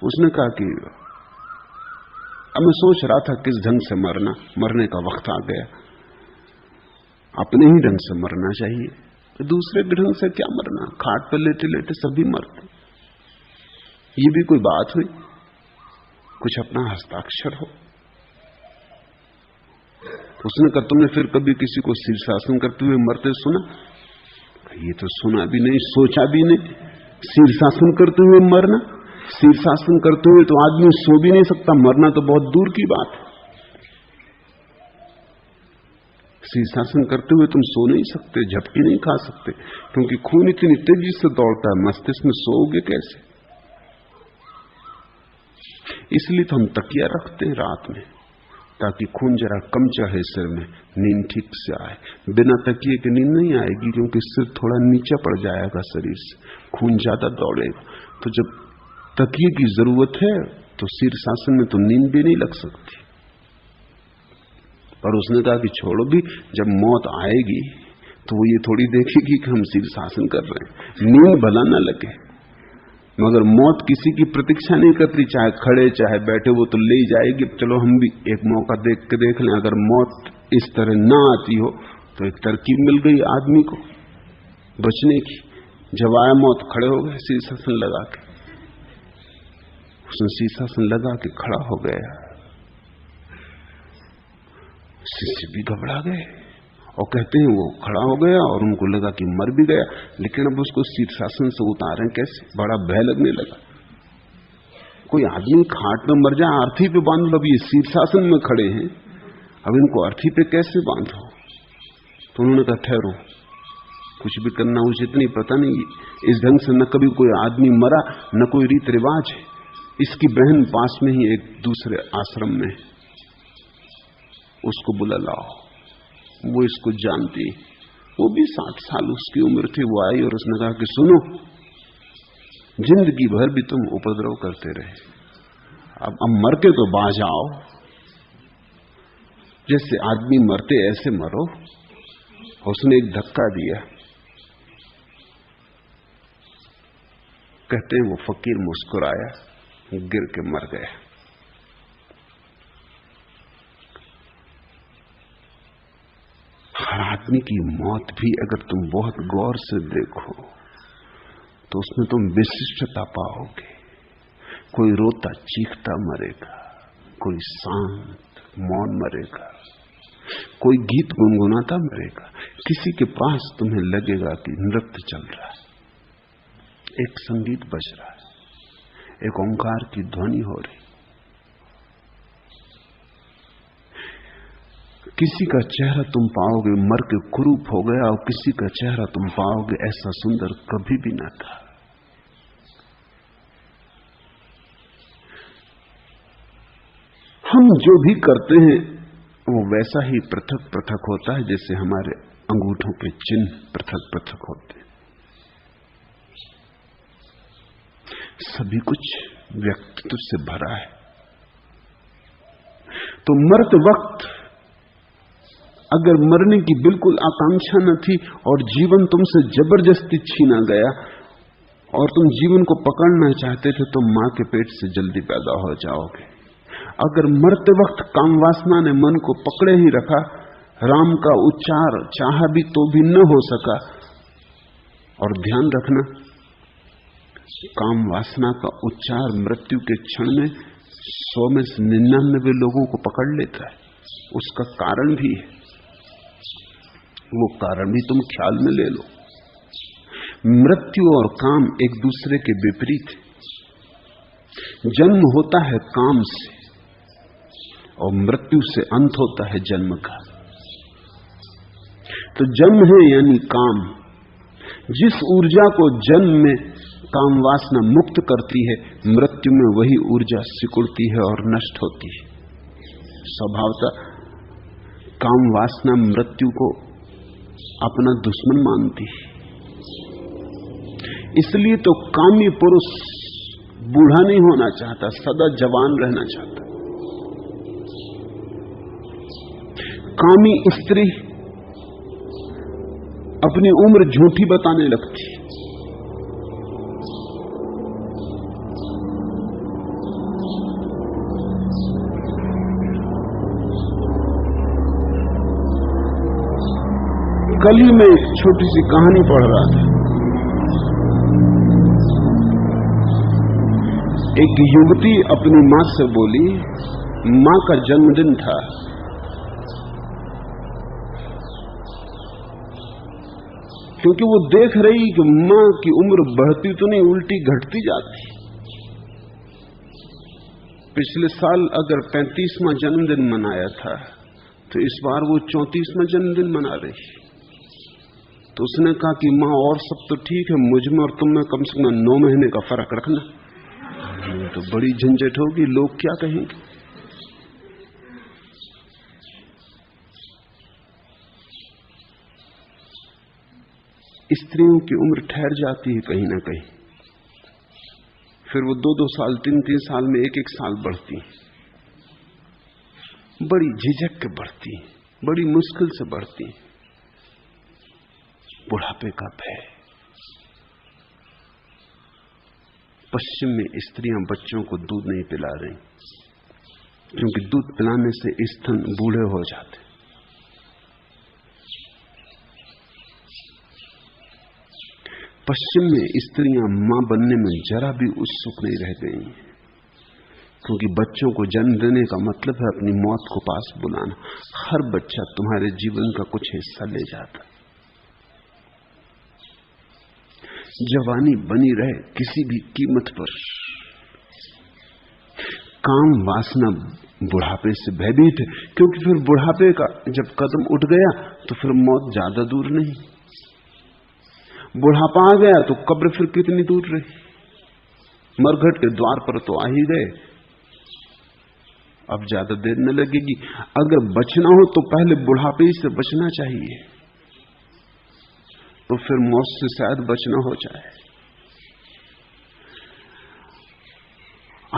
[SPEAKER 1] उसने कहा कि अब मैं सोच रहा था किस ढंग से मरने का वक्त आ गया। अपने ही ढंग से मरना चाहिए, तो दूसरे ढंग से क्या मरना? खाट पर लेटे लेटे सभी मरते, ये भी कोई बात हुई? कुछ अपना हस्ताक्षर हो। उसने कहा तुमने फिर कभी किसी को शीर्षासन करते हुए मरते सुना? ये तो सुना भी नहीं, सोचा भी नहीं। शीर्षासन करते हुए मरना, शीर्षासन करते हुए तो आदमी सो भी नहीं सकता, मरना तो बहुत दूर की बात है। शीर्षासन करते हुए तुम सो नहीं सकते, झपकी नहीं खा सकते, क्योंकि खून इतनी तेजी से दौड़ता है, मस्तिष्क में सोओगे कैसे? इसलिए तो हम तकिया रखते हैं रात में, ताकि खून जरा कम चढ़े सिर में, नींद ठीक से आए। बिना तकिए के नींद नहीं आएगी, क्योंकि सिर थोड़ा नीचे पड़ जाएगा शरीर से, खून ज्यादा दौड़ेगा। तो जब तकिए की जरूरत है तो शीर्षासन में तो नींद भी नहीं लग सकती। पर उसने कहा कि छोड़ो भी, जब मौत आएगी तो वो ये थोड़ी देखेगी कि हम शीर्षासन कर रहे हैं, नींद भला न लगे। मगर मौत किसी की प्रतीक्षा नहीं करती, चाहे खड़े चाहे बैठे, वो तो ले ही जाएगी। चलो हम भी एक मौका देख के देख लें, अगर मौत इस तरह ना आती हो तो एक तरकीब मिल गई आदमी को बचने की। जब आया मौत, खड़े हो गए शीर्षासन लगा के। उसने शीर्षासन लगा के खड़ा हो गया। शिष्य भी घबरा गए और कहते हैं वो खड़ा हो गया और उनको लगा कि मर भी गया, लेकिन अब उसको शीर्षासन से उतारें कैसे, बड़ा भय लगने लगा। कोई आदमी खाट में मर जाए, अर्थी पे बांध लो, अब ये शीर्षासन में खड़े हैं, अब इनको अर्थी पे कैसे बांधो? तो उन्होंने कहा ठहरो, कुछ भी करना उचित नहीं, पता नहीं इस ढंग से न कभी कोई आदमी मरा, न कोई रीत रिवाज है। इसकी बहन पास में ही एक दूसरे आश्रम में, उसको बुला लाओ, वो इसको जानती, वो भी 60 साल उसकी उम्र थी। वो आई और उसने कहा कि सुनो, जिंदगी भर भी तुम उपद्रव करते रहे, अब मर के तो बाज आओ, जैसे आदमी मरते ऐसे मरो। उसने एक धक्का दिया। कहते हैं वो फकीर मुस्कुराया, गिर के मर गया। हर आदमी की मौत भी अगर तुम बहुत गौर से देखो तो उसमें तुम विशिष्टता पाओगे। कोई रोता चीखता मरेगा, कोई शांत मौन मरेगा, कोई गीत गुनगुनाता मरेगा, किसी के पास तुम्हें लगेगा कि नृत्य चल रहा है, एक संगीत बज रहा है, एक ओंकार की ध्वनि हो रही। किसी का चेहरा तुम पाओगे मर के कुरूप हो गया, और किसी का चेहरा तुम पाओगे ऐसा सुंदर कभी भी ना था। हम जो भी करते हैं वो वैसा ही पृथक पृथक होता है जैसे हमारे अंगूठों के चिन्ह पृथक पृथक होते हैं। सभी कुछ व्यक्तित्व से भरा है। तो मरते वक्त अगर मरने की बिल्कुल आकांक्षा न थी और जीवन तुमसे जबरदस्ती छीना गया और तुम जीवन को पकड़ना चाहते थे तो मां के पेट से जल्दी पैदा हो जाओगे। अगर मरते वक्त काम वासना ने मन को पकड़े ही रखा, राम का उच्चार चाहा भी तो भी न हो सका। और ध्यान रखना, काम वासना का उच्चार मृत्यु के क्षण में 100 में से 99 लोगों को पकड़ लेता है। उसका कारण भी है, वो कारण भी तुम ख्याल में ले लो। मृत्यु और काम एक दूसरे के विपरीत है। जन्म होता है काम से और मृत्यु से अंत होता है जन्म का। तो जन्म है यानी काम। जिस ऊर्जा को जन्म में काम वासना मुक्त करती है, मृत्यु में वही ऊर्जा सिकुड़ती है और नष्ट होती है। स्वभावतः काम वासना मृत्यु को अपना दुश्मन मानती है। इसलिए तो कामी पुरुष बूढ़ा नहीं होना चाहता, सदा जवान रहना चाहता। कामी स्त्री अपनी उम्र झूठी बताने लगती। कल ही मैं एक छोटी सी कहानी पढ़ रहा था। एक युवती अपनी मां से बोली, मां का जन्मदिन था क्योंकि वो देख रही कि मां की उम्र बढ़ती तो नहीं, उल्टी घटती जाती। पिछले साल अगर 35वां जन्मदिन मनाया था तो इस बार वो 34वां जन्मदिन मना रही। तो उसने कहा कि मां और सब तो ठीक है, मुझ में और तुम में कम से कम 9 महीने का फर्क रखना। तो बड़ी झंझट होगी, लोग क्या कहेंगे। स्त्रियों की उम्र ठहर जाती है कहीं ना कहीं, फिर वो 2-2 साल 3-3 साल में 1-1 साल बढ़ती, बड़ी झिझक के बढ़ती, बड़ी मुश्किल से बढ़ती। बुढ़ापे का भय। पश्चिम में स्त्रियां बच्चों को दूध नहीं पिला रही, क्योंकि दूध पिलाने से स्तन बूढ़े हो जाते। पश्चिम में स्त्रियां मां बनने में जरा भी उत्सुक नहीं रह गई, क्योंकि बच्चों को जन्म देने का मतलब है अपनी मौत को पास बुलाना। हर बच्चा तुम्हारे जीवन का कुछ हिस्सा ले जाता। जवानी बनी रहे किसी भी कीमत पर। काम वासना बुढ़ापे से भयभीत है, क्योंकि फिर बुढ़ापे का जब कदम उठ गया तो फिर मौत ज्यादा दूर नहीं। बुढ़ापा आ गया तो कब्र फिर कितनी दूर रही। मरघट के द्वार पर तो आ ही गए, अब ज्यादा देर न लगेगी। अगर बचना हो तो पहले बुढ़ापे से बचना चाहिए, तो फिर मौत से शायद बचना हो जाए।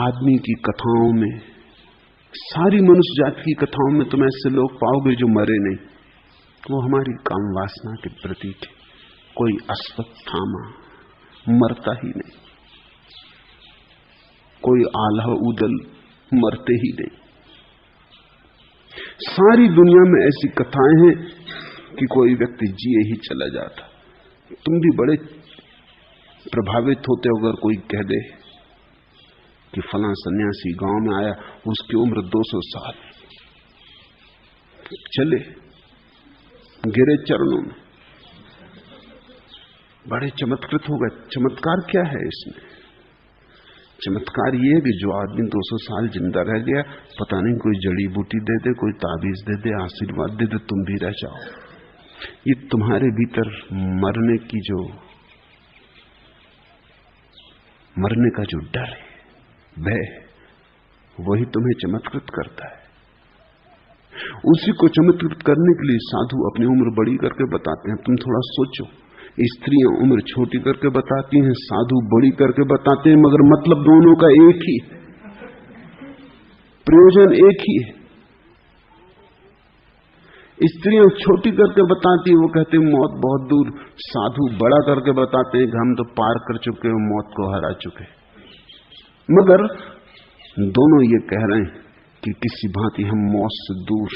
[SPEAKER 1] आदमी की कथाओं में, सारी मनुष्य जाति की कथाओं में तुम ऐसे लोग पाओगे जो मरे नहीं। वो हमारी काम वासना के प्रतीक है। कोई अश्वत्थामा मरता ही नहीं, कोई आल्हा उदल मरते ही नहीं। सारी दुनिया में ऐसी कथाएं हैं कि कोई व्यक्ति जिए ही चला जाता। तुम भी बड़े प्रभावित होते हो अगर कोई कह दे कि फलां सन्यासी गांव में आया, उसकी उम्र 200 साल, चले गिरे चरणों में, बड़े चमत्कृत हो गए। चमत्कार क्या है इसमें? चमत्कार ये है कि जो आदमी 200 साल जिंदा रह गया, पता नहीं कोई जड़ी बूटी दे दे, कोई ताबीज दे दे, आशीर्वाद दे दे, तुम भी रह जाओ। ये तुम्हारे भीतर मरने का जो डर है, भय, वही तुम्हें चमत्कृत करता है। उसी को चमत्कृत करने के लिए साधु अपनी उम्र बड़ी करके बताते हैं। तुम थोड़ा सोचो, स्त्रियां उम्र छोटी करके बताती हैं, साधु बड़ी करके बताते हैं, मगर मतलब दोनों का एक ही, प्रयोजन एक ही है। स्त्रियां छोटी करके बताती हैं, वो कहते हैं मौत बहुत दूर। साधु बड़ा करके बताते हैं कि हम तो पार कर चुके हैं, मौत को हरा चुके। मगर दोनों ये कह रहे हैं कि किसी भांति हम मौत से दूर,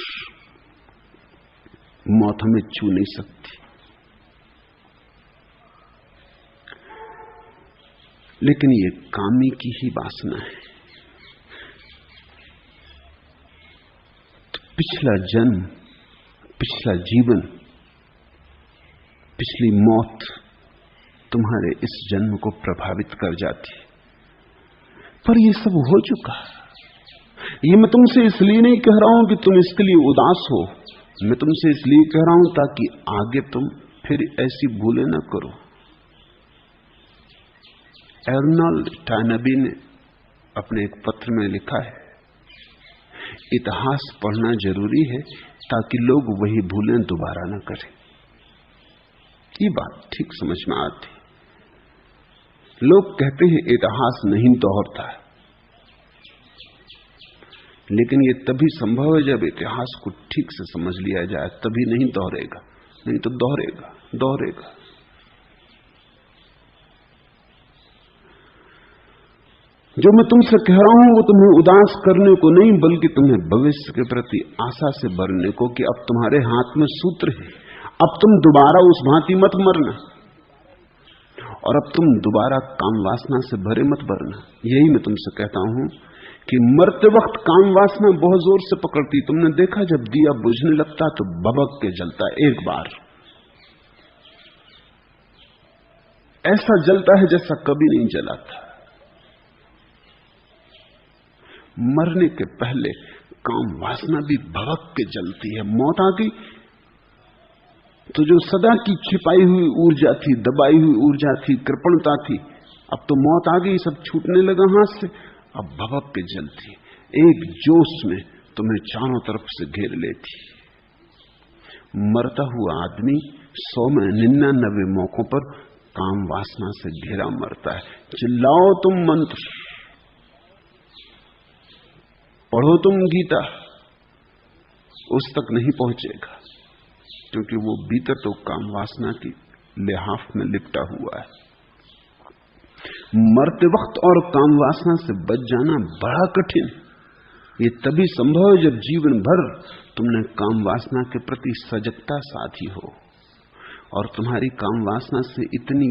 [SPEAKER 1] मौत हमें छू नहीं सकती। लेकिन ये कामी की ही वासना है। तो पिछला जन्म, पिछला जीवन, पिछली मौत तुम्हारे इस जन्म को प्रभावित कर जाती है। पर ये सब हो चुका। ये मैं तुमसे इसलिए नहीं कह रहा हूं कि तुम इसके लिए उदास हो, मैं तुमसे इसलिए कह रहा हूं ताकि आगे तुम फिर ऐसी भूलें न करो। एर्नोल्ड टॉयनबी ने अपने एक पत्र में लिखा है, इतिहास पढ़ना जरूरी है ताकि लोग वही भूलें दोबारा न करें। ये बात ठीक समझ में आती। लोग कहते हैं इतिहास नहीं दोहरता, लेकिन ये तभी संभव है जब इतिहास को ठीक से समझ लिया जाए, तभी नहीं दोहरेगा, नहीं तो दोहरेगा। जो मैं तुमसे कह रहा हूं वो तुम्हें उदास करने को नहीं, बल्कि तुम्हें भविष्य के प्रति आशा से भरने को, कि अब तुम्हारे हाथ में सूत्र है, अब तुम दोबारा उस भांति मत मरना, और अब तुम दोबारा काम वासना से भरे मत भरना। यही मैं तुमसे कहता हूं कि मरते वक्त काम वासना बहुत जोर से पकड़ती। तुमने देखा जब दिया बुझने लगता तो भभक के जलता एक बार, ऐसा जलता है जैसा कभी नहीं जला था। मरने के पहले काम वासना भी भड़क के जलती है। मौत आ गई तो जो सदा की छिपाई हुई ऊर्जा थी, दबाई हुई ऊर्जा थी, कृपणता थी, अब तो मौत आ गई, सब छूटने लगा हाथ से, अब भभक के जलती है। एक जोश में तुम्हें चारों तरफ से घेर लेती। मरता हुआ आदमी 100 में 99 मौकों पर काम वासना से घिरा मरता है। चिल्लाओ तुम मंत्र, पढ़ो तुम गीता, उस तक नहीं पहुंचेगा, क्योंकि वो भीतर तो काम वासना की लिहाफ में लिपटा हुआ है। मरते वक्त और काम वासना से बच जाना बड़ा कठिन। ये तभी संभव है जब जीवन भर तुमने काम वासना के प्रति सजगता साधी हो और तुम्हारी काम वासना से इतनी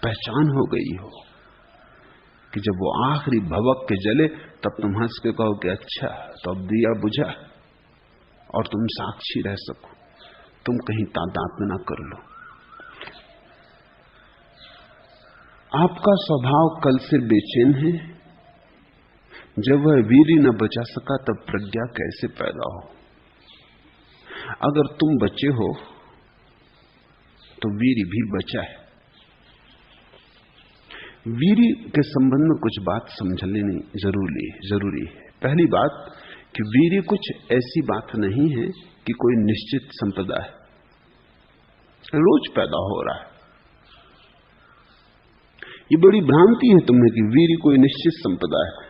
[SPEAKER 1] पहचान हो गई हो कि जब वो आखिरी भवक के जले तब तुम हंस के कहो कि अच्छा तो अब दिया बुझा, और तुम साक्षी रह सको, तुम कहीं तादात्म्य न कर लो। आपका स्वभाव कल से बेचैन है। जब वह वीर न बचा सका तब प्रज्ञा कैसे पैदा हो। अगर तुम बचे हो तो वीर भी बचा है। वीर के संबंध में कुछ बात समझ लेनी जरूरी है। पहली बात कि वीर कुछ ऐसी बात नहीं है कि कोई निश्चित संपदा है, रोज पैदा हो रहा है। ये बड़ी भ्रांति है तुम्हें कि वीर कोई निश्चित संपदा है।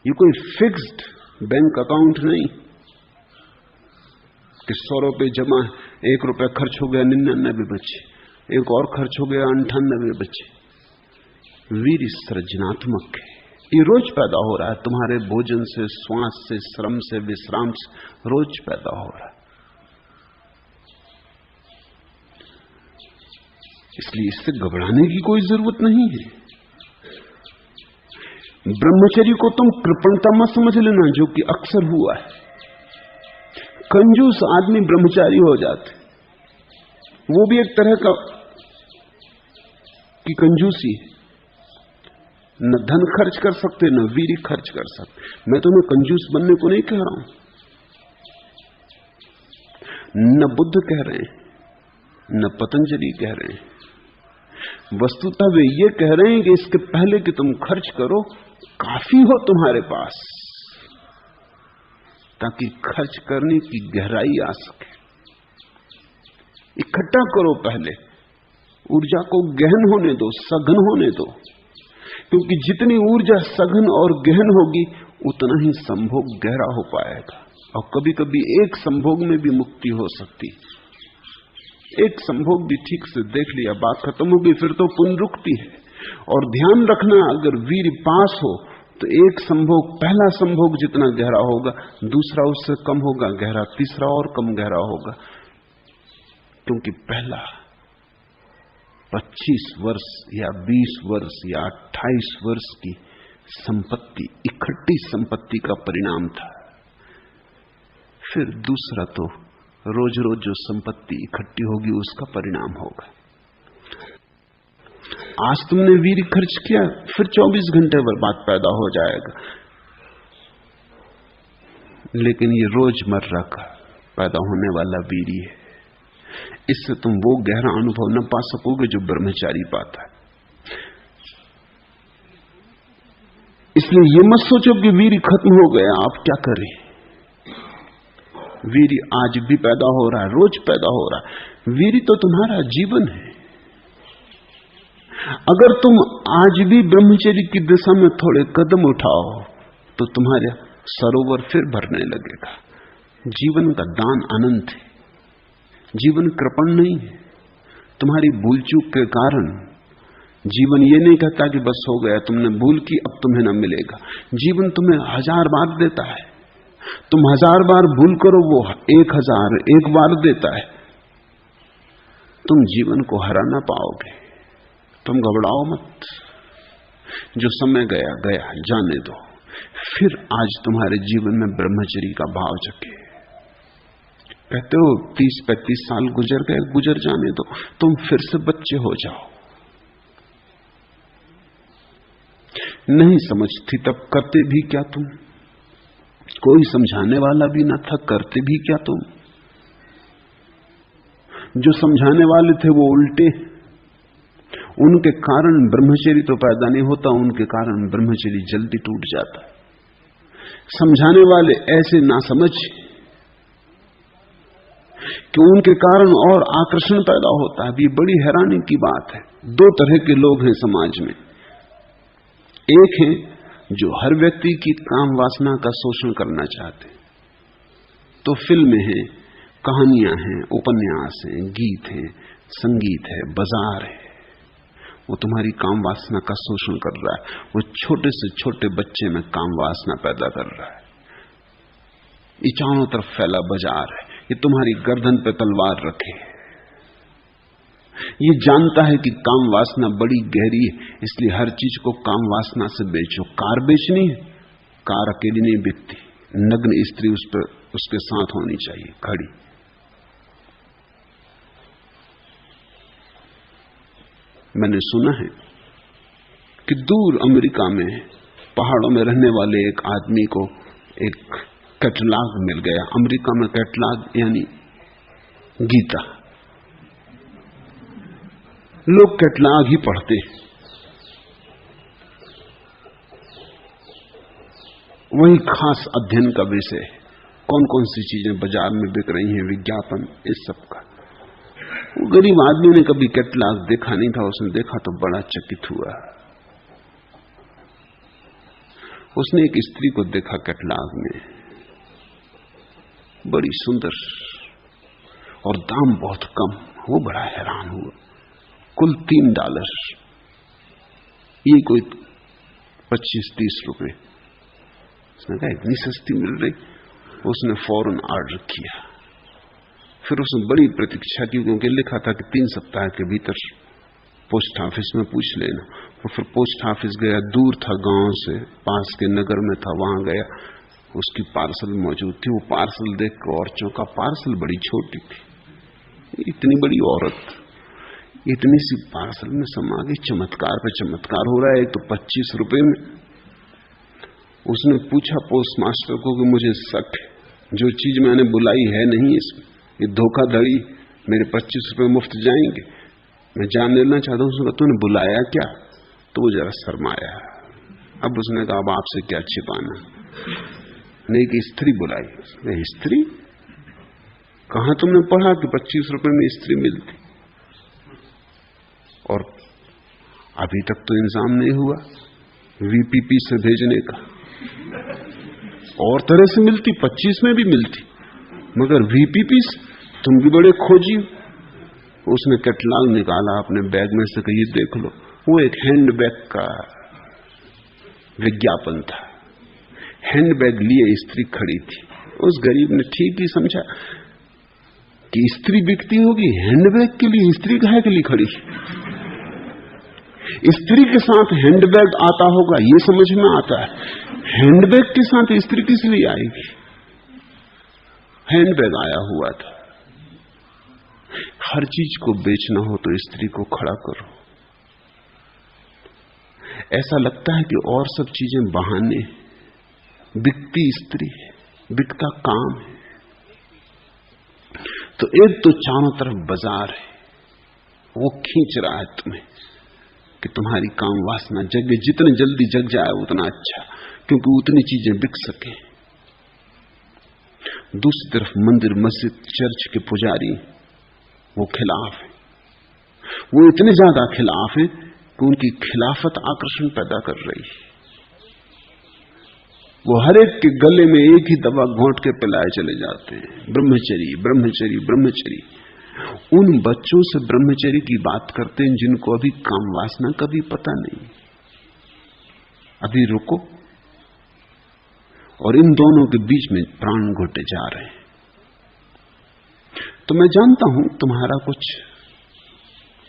[SPEAKER 1] ये कोई फिक्स्ड बैंक अकाउंट नहीं कि 100 रुपए जमा, 1 रुपया खर्च हो गया 99 बचे, एक और खर्च हो गया 98 बचे। वीर सृजनात्मक है, ये रोज पैदा हो रहा है। तुम्हारे भोजन से, श्वास से, श्रम से, विश्राम से रोज पैदा हो रहा है। इसलिए इससे घबराने की कोई जरूरत नहीं है। ब्रह्मचर्य को तुम कृपणता मत समझ लेना, जो कि अक्सर हुआ है। कंजूस आदमी ब्रह्मचारी हो जाते, वो भी एक तरह का की कंजूसी है। न धन खर्च कर सकते, न वीर खर्च कर सकते। मैं तुम्हें कंजूस बनने को नहीं कह रहा हूं, न बुद्ध कह रहे हैं, न पतंजलि कह रहे हैं। वस्तुतः वे ये कह रहे हैं कि इसके पहले कि तुम खर्च करो, काफी हो तुम्हारे पास, ताकि खर्च करने की गहराई आ सके। इकट्ठा करो, पहले ऊर्जा को गहन होने दो, सघन होने दो, क्योंकि जितनी ऊर्जा सघन और गहन होगी उतना ही संभोग गहरा हो पाएगा। और कभी कभी एक संभोग में भी मुक्ति हो सकती। एक संभोग भी ठीक से देख लिया, बात खत्म होगी, फिर तो पुनरुक्ति है। और ध्यान रखना, अगर वीर पास हो तो एक संभोग, पहला संभोग जितना गहरा होगा, दूसरा उससे कम होगा गहरा, तीसरा और कम गहरा होगा। क्योंकि पहला 25 वर्ष या 20 वर्ष या 28 वर्ष की संपत्ति, इकट्ठी संपत्ति का परिणाम था। फिर दूसरा तो रोज रोज जो संपत्ति इकट्ठी होगी उसका परिणाम होगा। आज तुमने वीर खर्च किया, फिर 24 घंटे बर्बाद पैदा हो जाएगा। लेकिन ये रोजमर्रा का पैदा होने वाला वीर है। इससे तुम वो गहरा अनुभव न पा सकोगे जो ब्रह्मचारी पाता है। इसलिए ये मत सोचो कि वीर खत्म हो गया, आप क्या करें। वीर आज भी पैदा हो रहा है, रोज पैदा हो रहा है। वीर तो तुम्हारा जीवन है। अगर तुम आज भी ब्रह्मचर्य की दिशा में थोड़े कदम उठाओ तो तुम्हारा सरोवर फिर भरने लगेगा। जीवन का दान अनंत है, जीवन कृपण नहीं है। तुम्हारी भूल चूक के कारण जीवन ये नहीं कहता कि बस हो गया, तुमने भूल की अब तुम्हें न मिलेगा। जीवन तुम्हें 1000 बार देता है। तुम 1000 बार भूल करो, वो 1001 बार देता है। तुम जीवन को हरा ना पाओगे। तुम घबराओ मत, जो समय गया गया, जाने दो। फिर आज तुम्हारे जीवन में ब्रह्मचर्य का भाव जगे। कहते हो 30-35 साल गुजर गए, गुजर जाने दो, तुम फिर से बच्चे हो जाओ। नहीं समझती तब करते भी क्या तुम? कोई समझाने वाला भी ना था, करते भी क्या तुम? जो समझाने वाले थे वो उल्टे, उनके कारण ब्रह्मचर्य तो पैदा नहीं होता, उनके कारण ब्रह्मचर्य जल्दी टूट जाता है। समझाने वाले ऐसे ना समझ कि उनके कारण और आकर्षण पैदा होता है। ये बड़ी हैरानी की बात है। दो तरह के लोग हैं समाज में। एक है जो हर व्यक्ति की काम वासना का शोषण करना चाहते हैं, तो फिल्में हैं, कहानियां हैं, उपन्यास हैं, गीत हैं, संगीत है, बाजार है, वो तुम्हारी काम वासना का शोषण कर रहा है। वो छोटे से छोटे बच्चे में काम वासना पैदा कर रहा है। ये चारों तरफ फैला बाजार है, ये तुम्हारी गर्दन पे तलवार रखे। ये जानता है कि काम वासना बड़ी गहरी है, इसलिए हर चीज को काम वासना से बेचो। कार बेचनी है, कार अकेली नहीं बिकती, नग्न स्त्री उस पर उसके साथ होनी चाहिए खड़ी। मैंने सुना है कि दूर अमेरिका में पहाड़ों में रहने वाले एक आदमी को एक कैटलॉग मिल गया। अमेरिका में कैटलॉग यानी गीता, लोग कैटलॉग ही पढ़ते। वही खास अध्ययन का विषय, कौन कौन सी चीजें बाजार में बिक रही हैं, विज्ञापन, इस सब का। वो गरीब आदमी ने कभी कैटलॉग देखा नहीं था, उसने देखा तो बड़ा चकित हुआ। उसने एक स्त्री को देखा कैटलॉग में, बड़ी सुंदर और दाम बहुत कम। वो बड़ा हैरान हुआ, कुल $3, ये कोई 25-30 रुपए। उसने कहा इतनी सस्ती मिल रही। उसने फौरन ऑर्डर किया। फिर उसने बड़ी प्रतीक्षा की, क्योंकि लिखा था कि 3 सप्ताह के भीतर पोस्ट ऑफिस में पूछ लेना। और फिर पोस्ट ऑफिस गया, दूर था गांव से, पास के नगर में था, वहां गया, उसकी पार्सल मौजूद थी। वो पार्सल देख कर और चौंका, पार्सल बड़ी छोटी थी। इतनी बड़ी औरत इतनी सी पार्सल में समा गई। चमत्कार पे चमत्कार हो रहा है। एक तो 25 रुपए में। उसने पूछा पोस्ट मास्टर को कि मुझे शक है, जो चीज मैंने बुलाई है नहीं इसमें, ये धोखाधड़ी, मेरे 25 रुपए मुफ्त जाएंगे, मैं जान लेना चाहता हूं। उसने कहा तूने बुलाया क्या? तो वो जरा शर्माया। अब उसने कहा अब आपसे क्या छिपाना, नहीं कि स्त्री बुलाई। स्त्री? कहां तुमने पढ़ा कि 25 रुपए में स्त्री मिलती? और अभी तक तो इंतजाम नहीं हुआ वीपीपी से भेजने का। और तरह से मिलती, 25 में भी मिलती, मगर वीपीपी से तुम भी बड़े खोजी। उसने कैटलॉग निकाला अपने बैग में से, कही देख लो। वो एक हैंडबैग का विज्ञापन था। हैंडबैग लिए स्त्री खड़ी थी। उस गरीब ने ठीक ही समझा कि स्त्री बिकती होगी, हैंडबैग के लिए स्त्री काहे के लिए खड़ी? स्त्री के साथ हैंडबैग आता होगा ये समझ में आता है, हैंडबैग के साथ स्त्री किस लिए आएगी? हैंडबैग आया हुआ था। हर चीज को बेचना हो तो स्त्री को खड़ा करो। ऐसा लगता है कि और सब चीजें बहाने, बिकती स्त्री है, बिकता काम है। तो एक तो चारों तरफ बाजार है, वो खींच रहा है तुम्हें कि तुम्हारी काम वासना जगे, जितने जल्दी जग जाए उतना अच्छा, क्योंकि उतनी चीजें बिक सके। दूसरी तरफ मंदिर, मस्जिद, चर्च के पुजारी वो खिलाफ है। वो इतने ज्यादा खिलाफ है कि उनकी खिलाफत आकर्षण पैदा कर रही है। वो हर एक के गले में एक ही दवा घोंट के पिलाए चले जाते हैं, ब्रह्मचरी ब्रह्मचरी ब्रह्मचरी। उन बच्चों से ब्रह्मचर्य की बात करते हैं जिनको अभी काम वासना का भी पता नहीं। अभी रुको। और इन दोनों के बीच में प्राण घुटे जा रहे हैं। तो मैं जानता हूं तुम्हारा कुछ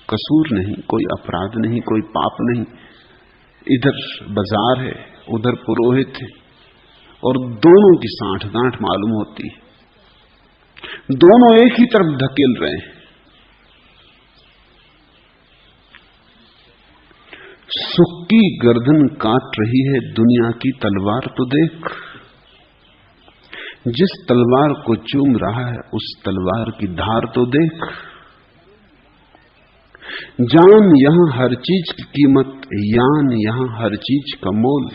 [SPEAKER 1] कसूर नहीं, कोई अपराध नहीं, कोई पाप नहीं। इधर बाजार है, उधर पुरोहित है, और दोनों की साठगांठ मालूम होती है। दोनों एक ही तरफ धकेल रहे हैं। सुख की गर्दन काट रही है दुनिया की तलवार तो देख, जिस तलवार को चूम रहा है उस तलवार की धार तो देख। जान यहां हर चीज की कीमत, यान यहां हर चीज का मोल,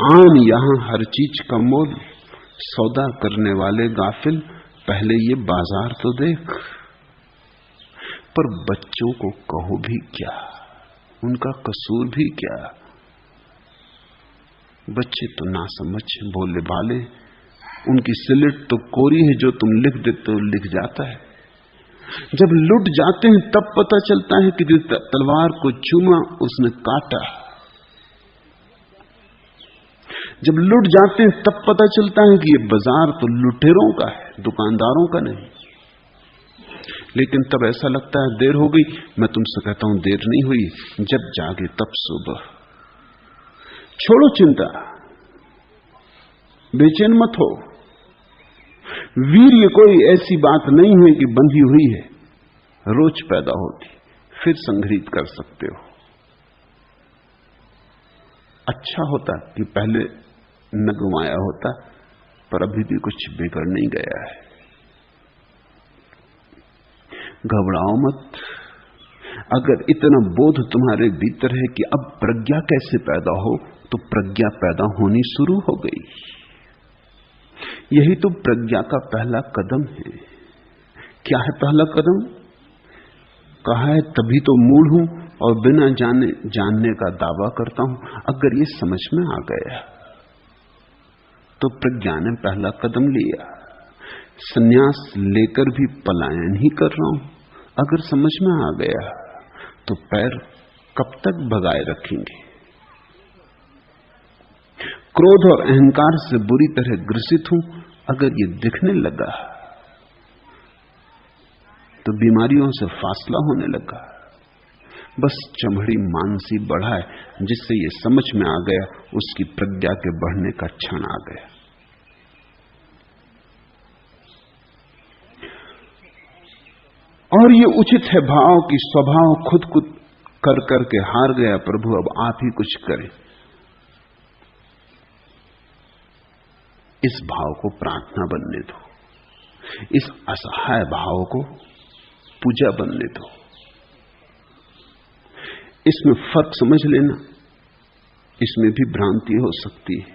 [SPEAKER 1] आन यहां हर चीज का मोल, सौदा करने वाले गाफिल पहले ये बाजार तो देख। पर बच्चों को कहो भी क्या, उनका कसूर भी क्या? बच्चे तो ना समझ भोले भाले, उनकी स्लेट तो कोरी है, जो तुम लिख देते हो लिख जाता है। जब लुट जाते हैं तब पता चलता है कि जिस तलवार को चूमा उसने काटा। जब लुट जाते हैं तब पता चलता है कि ये बाजार तो लुटेरों का है, दुकानदारों का नहीं। लेकिन तब ऐसा लगता है देर हो गई। मैं तुमसे कहता हूं देर नहीं हुई, जब जागे तब सुबह। छोड़ो चिंता, बेचैन मत हो। वीर्य कोई ऐसी बात नहीं है कि बंधी हुई है, रोज पैदा होती, फिर संग्रहित कर सकते हो। अच्छा होता कि पहले न गंवाया होता, पर अभी भी कुछ बिगड़ नहीं गया है। घबराओ मत। अगर इतना बोध तुम्हारे भीतर है कि अब प्रज्ञा कैसे पैदा हो, तो प्रज्ञा पैदा होनी शुरू हो गई। यही तो प्रज्ञा का पहला कदम है। क्या है पहला कदम? कहा है तभी तो मूढ़ हूं और बिना जाने जानने का दावा करता हूं। अगर ये समझ में आ गया तो प्रज्ञा ने पहला कदम लिया। संन्यास लेकर भी पलायन ही कर रहा हूं। अगर समझ में आ गया तो पैर कब तक भगाए रखेंगे? क्रोध और अहंकार से बुरी तरह ग्रसित हूं। अगर ये दिखने लगा तो बीमारियों से फासला होने लगा। बस चमड़ी मानसी बढ़ा है। जिससे ये समझ में आ गया उसकी प्रज्ञा के बढ़ने का क्षण आ गया। और ये उचित है भाव की स्वभाव खुद कर करके हार गया, प्रभु अब आप ही कुछ करें। इस भाव को प्रार्थना बनने दो, इस असहाय भाव को पूजा बनने दो। इसमें फर्क समझ लेना, इसमें भी भ्रांति हो सकती है।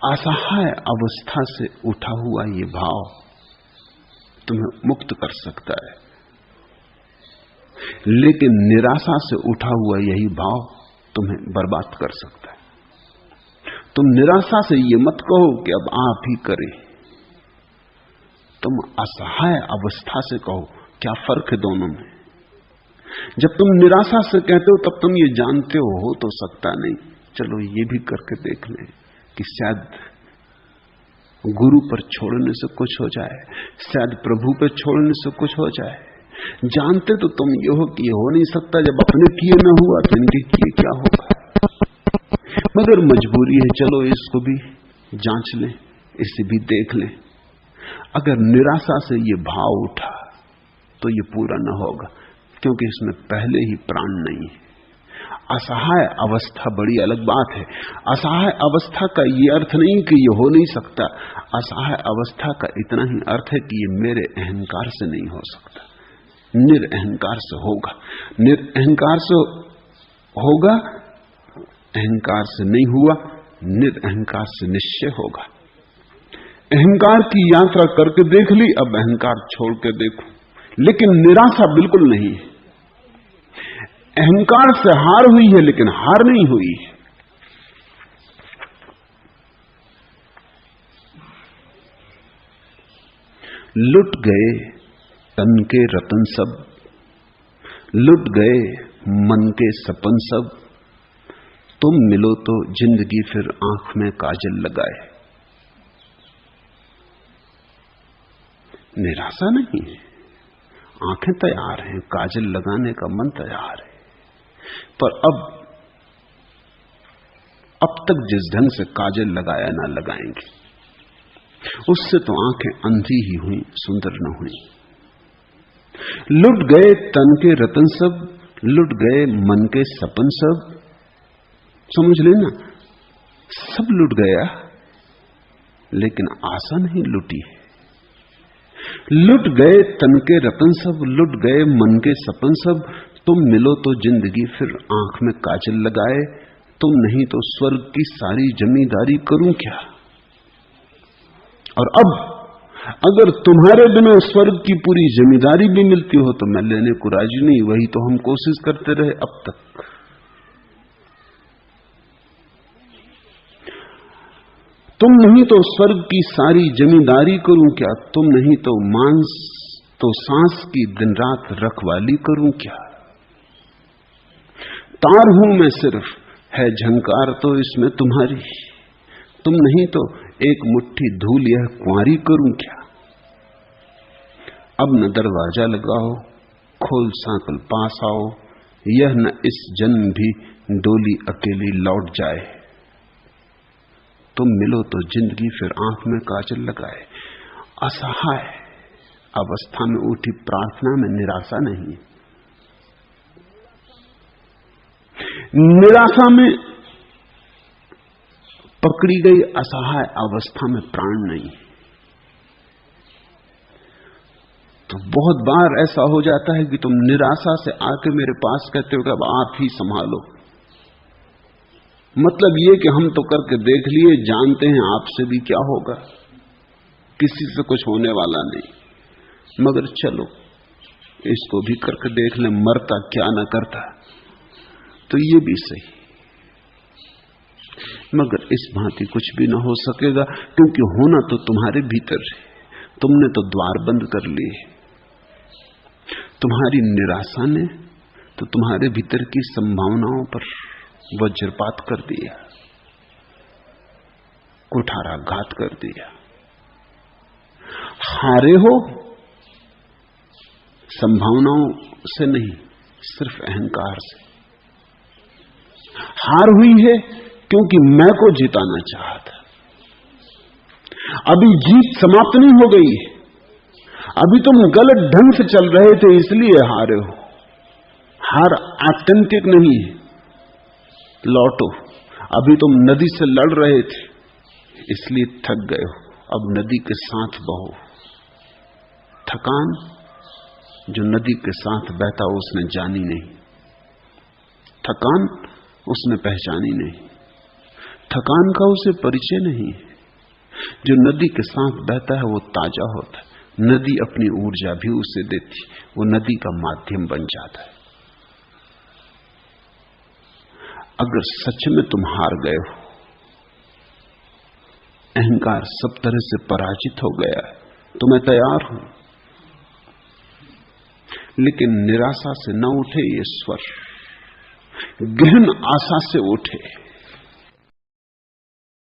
[SPEAKER 1] असहाय अवस्था से उठा हुआ ये भाव तुम्हें मुक्त कर सकता है, लेकिन निराशा से उठा हुआ यही भाव तुम्हें बर्बाद कर सकता है। तुम निराशा से ये मत कहो कि अब आप ही करें, तुम असहाय अवस्था से कहो। क्या फर्क है दोनों में? जब तुम निराशा से कहते हो तब तुम ये जानते हो तो सकता नहीं, चलो ये भी करके देख लें कि शायद गुरु पर छोड़ने से कुछ हो जाए, शायद प्रभु पर छोड़ने से कुछ हो जाए। जानते तो तुम ये हो कि ये हो नहीं सकता, जब अपने किए न हुआ तो इनके किए क्या होगा। मगर मजबूरी है, चलो इसको भी जांच लें, इसे भी देख लें। अगर निराशा से ये भाव उठा तो ये पूरा न होगा, क्योंकि इसमें पहले ही प्राण नहीं है। असहाय अवस्था बड़ी अलग बात है। असहाय अवस्था का ये अर्थ नहीं कि ये हो नहीं सकता। असहाय अवस्था का इतना ही अर्थ है कि ये मेरे अहंकार से नहीं हो सकता, निरअहंकार से होगा। निरअहंकार से होगा, अहंकार से नहीं हुआ, निरअहंकार से निश्चय होगा। अहंकार की यात्रा करके देख ली, अब अहंकार छोड़ के देखो, लेकिन निराशा बिल्कुल नहीं है। अहंकार से हार हुई है लेकिन हार नहीं हुई है। लुट गए तन के रतन सब, लुट गए मन के सपन सब, तुम मिलो तो जिंदगी फिर आंख में काजल लगाए। निराशा नहीं है, आंखें तैयार हैं, काजल लगाने का मन तैयार है। पर अब तक जिस ढंग से काजल लगाया ना लगाएंगे, उससे तो आंखें अंधी ही हुई, सुंदर न हुई। लुट गए तन के रतन सब, लुट गए मन के सपन सब। समझ लेना, सब लुट गया, लेकिन आशा नहीं लुटी है। लुट गए तन के रतन सब, लुट गए मन के सपन सब। तुम मिलो तो जिंदगी फिर आंख में काजल लगाए, तुम नहीं तो स्वर्ग की सारी जमींदारी करूं क्या। और अब अगर तुम्हारे बिना स्वर्ग की पूरी जमींदारी भी मिलती हो तो मैं लेने को राजी नहीं। वही तो हम कोशिश करते रहे अब तक। तुम नहीं तो स्वर्ग की सारी जमींदारी करूं क्या, तुम नहीं तो मांस तो सांस की दिन रात रखवाली करूं क्या। तार हूं मैं सिर्फ, है झंकार तो इसमें तुम्हारी, तुम नहीं तो एक मुट्ठी धूल यह कुंवारी करूं क्या। अब न दरवाजा लगाओ, खोल सांकल पास आओ, यह न इस जन्म भी डोली अकेली लौट जाए। तुम मिलो तो जिंदगी फिर आंख में काजल लगाए। असहाय अवस्था में उठी प्रार्थना में निराशा नहीं, निराशा में पकड़ी गई असहाय अवस्था में प्राण नहीं। तो बहुत बार ऐसा हो जाता है कि तुम निराशा से आके मेरे पास कहते हो कि अब आप ही संभालो। मतलब ये कि हम तो करके देख लिए, जानते हैं आपसे भी क्या होगा, किसी से कुछ होने वाला नहीं, मगर चलो इसको भी करके देख लें, मरता क्या न करता। तो ये भी सही, मगर इस भांति कुछ भी ना हो सकेगा, क्योंकि होना तो तुम्हारे भीतर है। तुमने तो द्वार बंद कर लिए। तुम्हारी निराशा ने तो तुम्हारे भीतर की संभावनाओं पर वज्रपात कर दिया, कुठाराघात कर दिया। हारे हो संभावनाओं से नहीं, सिर्फ अहंकार से। हार हुई है क्योंकि मैं को जिताना चाहता। अभी जीत समाप्त नहीं हो गई है, अभी तुम गलत ढंग से चल रहे थे इसलिए हारे हो। हार आत्यंतिक नहीं है, लौटो। अभी तुम नदी से लड़ रहे थे इसलिए थक गए हो, अब नदी के साथ बहो। थकान जो नदी के साथ बहता उसने जानी नहीं, थकान उसने पहचानी नहीं, थकान का उसे परिचय नहीं। जो नदी के साथ बहता है वो ताजा होता है, नदी अपनी ऊर्जा भी उसे देती, वो नदी का माध्यम बन जाता है। अगर सच में तुम हार गए हो, अहंकार सब तरह से पराजित हो गया है, तो मैं तैयार हूं, लेकिन निराशा से न उठे ये स्वर, गहन आशा से उठे।